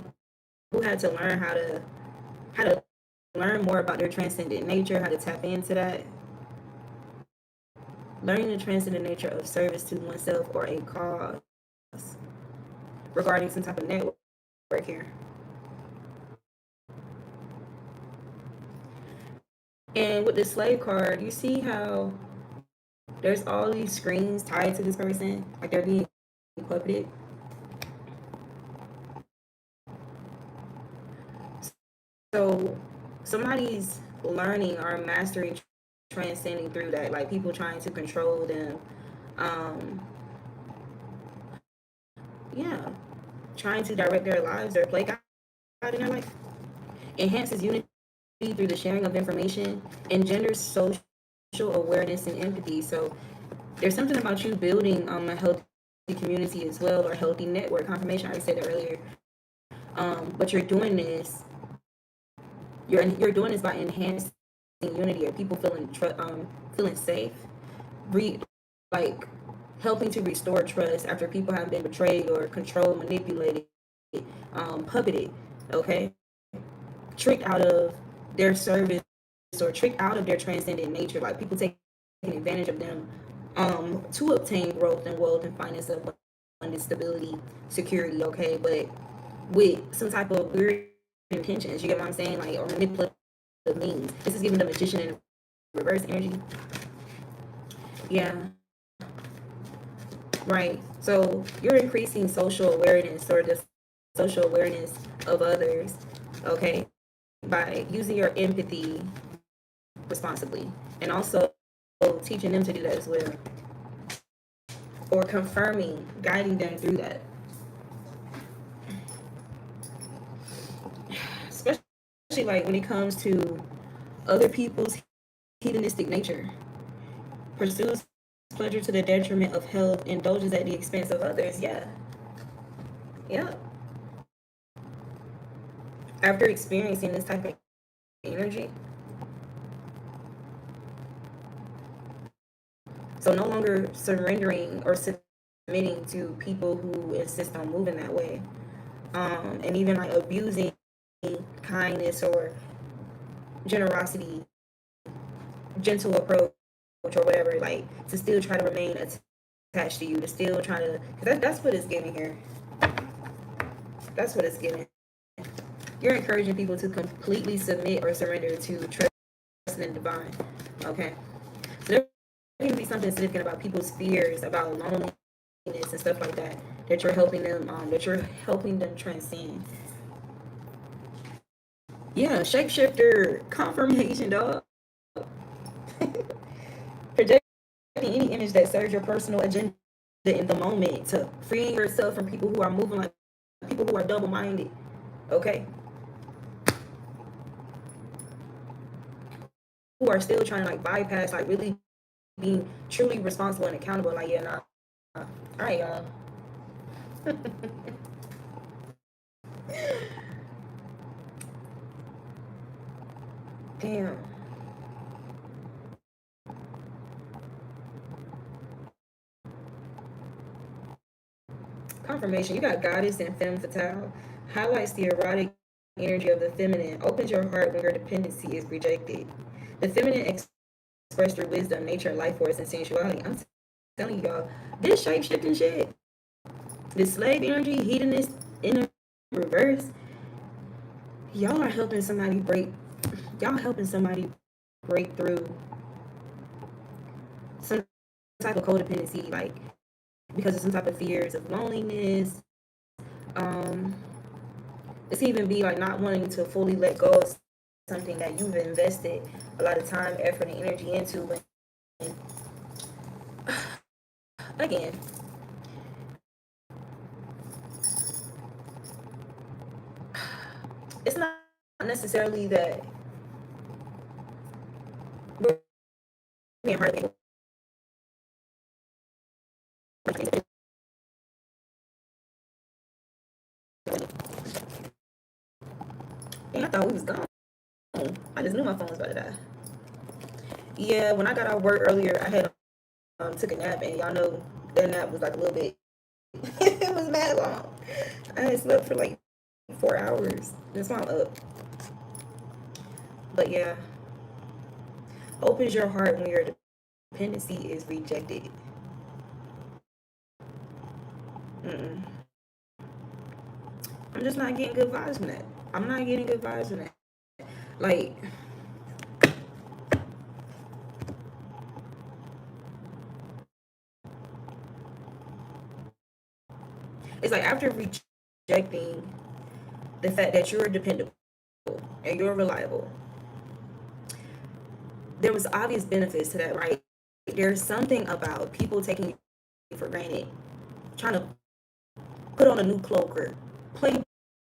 who had to learn how to learn more about their transcendent nature, how to tap into that. Learning the transcendent nature of service to oneself or a cause regarding some type of network here. And with the slave card, you see how there's all these screens tied to this person, like they're being puppeted. So somebody's learning or mastering, transcending through that, like people trying to control them. Yeah, trying to direct their lives or play God in their life. Enhances unity through the sharing of information, engenders social awareness and empathy. So there's something about you building a healthy community as well, or healthy network. Confirmation, I already said that earlier. But you're doing this. You're doing this by enhancing unity, or people feeling safe, like helping to restore trust after people have been betrayed or controlled, manipulated, puppeted. Okay, tricked out of their service or tricked out of their transcendent nature, like people taking advantage of them to obtain growth and wealth and finance, abundance, stability, security, okay, but with some type of weird intentions, you get what I'm saying, like, or manipulative means. This is giving the magician in reverse energy. Yeah, right. So you're increasing social awareness, or the social awareness of others, okay, by using your empathy responsibly, and also teaching them to do that as well, or confirming, guiding them through that, especially like when it comes to other people's hedonistic nature, pursues pleasure to the detriment of health, indulges at the expense of others. Yeah. After experiencing this type of energy, so no longer surrendering or submitting to people who insist on moving that way, and even like abusing kindness or generosity, gentle approach, or whatever, like to still try to remain attached to you, to still try to, because that's what it's giving here. That's what it's giving. You're encouraging people to completely submit or surrender to trust in the divine. Okay. So there can be something significant about people's fears about loneliness and stuff like that, that you're helping them transcend. Yeah, shapeshifter confirmation, dog. Projecting any image that serves your personal agenda in the moment, to freeing yourself from people who are moving like people who are double-minded. Okay. Who are still trying to like bypass like really being truly responsible and accountable. Like, yeah, nah. All right, y'all. Damn. Confirmation. You got goddess and femme fatale. Highlights the erotic energy of the feminine. Opens your heart when your dependency is rejected. The feminine expressed through wisdom, nature, life force, and sensuality. I'm telling y'all, this shape shifting shit, this slave energy, hedonist in reverse, y'all are helping somebody break. Y'all helping somebody break through some type of codependency, like because of some type of fears of loneliness. Um, it's even be like not wanting to fully let go of something that you've invested a lot of time, effort, and energy into. But again, it's not necessarily that we're being hurt. And I thought we was gone. I just knew my phone was about to die. Yeah, when I got out of work earlier, I had took a nap, and y'all know that nap was like a little bit. It was mad long. I had slept for like 4 hours. That's why I'm up. But yeah, opens your heart when your dependency is rejected. Mm-mm. I'm just not getting good vibes from that. I'm not getting good vibes from that. Like, it's like after rejecting the fact that you're dependable and you're reliable, there was obvious benefits to that, right? There's something about people taking you for granted, trying to put on a new cloak or play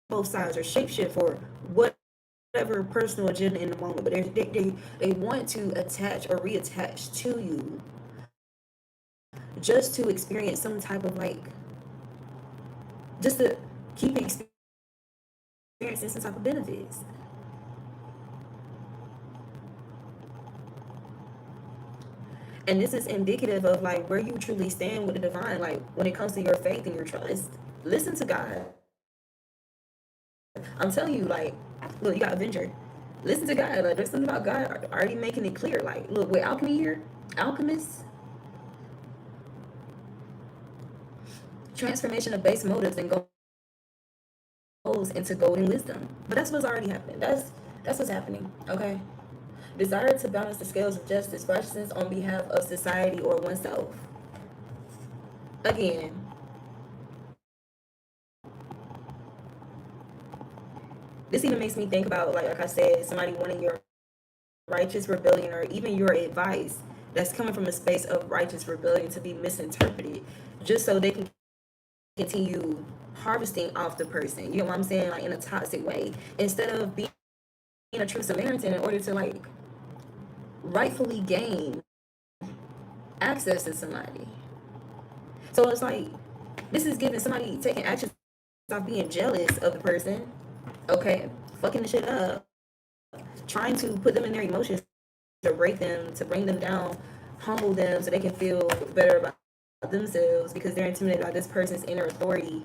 both sides or shapeshift for whatever personal agenda in the moment. But they want to attach or reattach to you just to experience some type of like, just to keep experiencing some type of benefits. And this is indicative of like where you truly stand with the divine, like when it comes to your faith and your trust. Listen to God. I'm telling you, like, look, you got Avenger. Listen to God. Like, there's something about God already making it clear. Like, look, with alchemy here, alchemists, transformation of base motives and goes into golden wisdom. But that's what's already happening. That's what's happening. Okay. Desire to balance the scales of justice, righteousness on behalf of society or oneself. Again, this even makes me think about, like I said, somebody wanting your righteous rebellion or even your advice that's coming from a space of righteous rebellion to be misinterpreted, just so they can continue harvesting off the person. You know what I'm saying? Like in a toxic way, instead of being a true Samaritan in order to like rightfully gain access to somebody. So it's like this is giving somebody taking action, stop being jealous of the person, okay, fucking the shit up, trying to put them in their emotions, to break them, to bring them down, humble them so they can feel better about themselves because they're intimidated by this person's inner authority.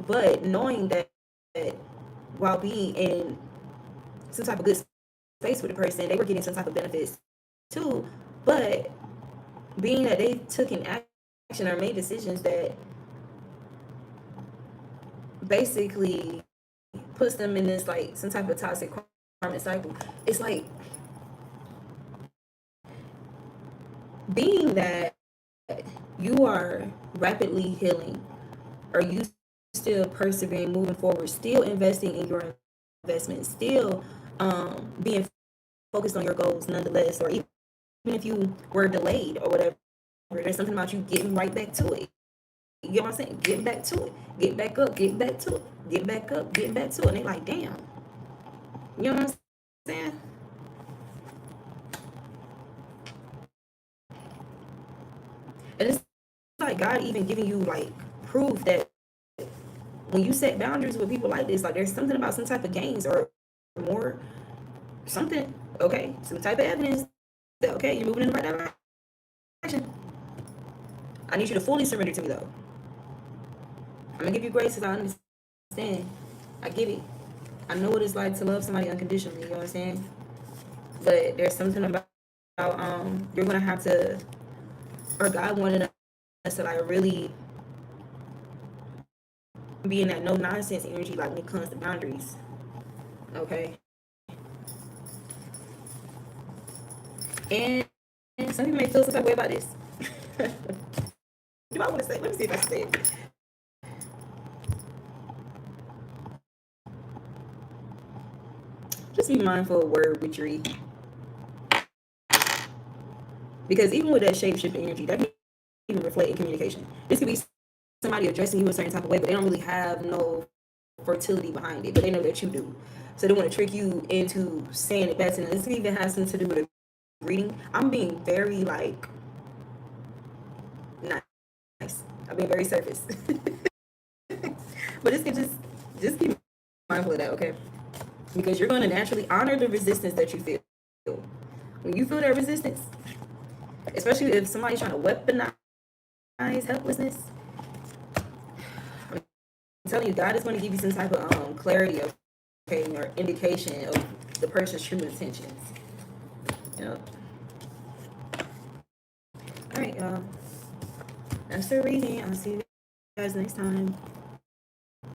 But knowing that while being in some type of good face with the person, they were getting some type of benefits too. But being that they took an action or made decisions that basically puts them in this like some type of toxic karmic cycle, it's like being that you are rapidly healing, or you still persevering, moving forward, still investing in your investment, still being focused on your goals nonetheless, or even if you were delayed or whatever, there's something about you getting right back to it. You get what I'm saying? Get back to it. Get back up. Get back to it. Get back up. Get back to it. And they like, damn. You know what I'm saying? And it's like God even giving you like proof that when you set boundaries with people like this, like there's something about some type of gains or more, something, okay, some type of evidence that, okay, you're moving in the right direction. I need you to fully surrender to me though. I'm gonna give you grace because I understand. I get it. I know what it's like to love somebody unconditionally, you know what I'm saying? But there's something about you're gonna have to, or God wanted us to like really be in that no nonsense energy, like when it comes to boundaries. Okay. And some people may feel some type of way about this. Do I want to say? Let me see if I can say it. Just be mindful of word which you read. Because even with that shape shift energy, that can even reflect in communication. This could be somebody addressing you a certain type of way, but they don't really have no fertility behind it, but they know that you do. So they want to trick you into saying it back to them. This even has something to do with reading. I'm being very like nice. I'm being very surface. But this can just be mindful of that, okay? Because you're going to naturally honor the resistance that you feel. When you feel that resistance, especially if somebody's trying to weaponize helplessness, I'm telling you, God is going to give you some type of clarity, okay, or indication of the person's true intentions. Yep. All right, y'all. That's the reading. I'll see you guys next time.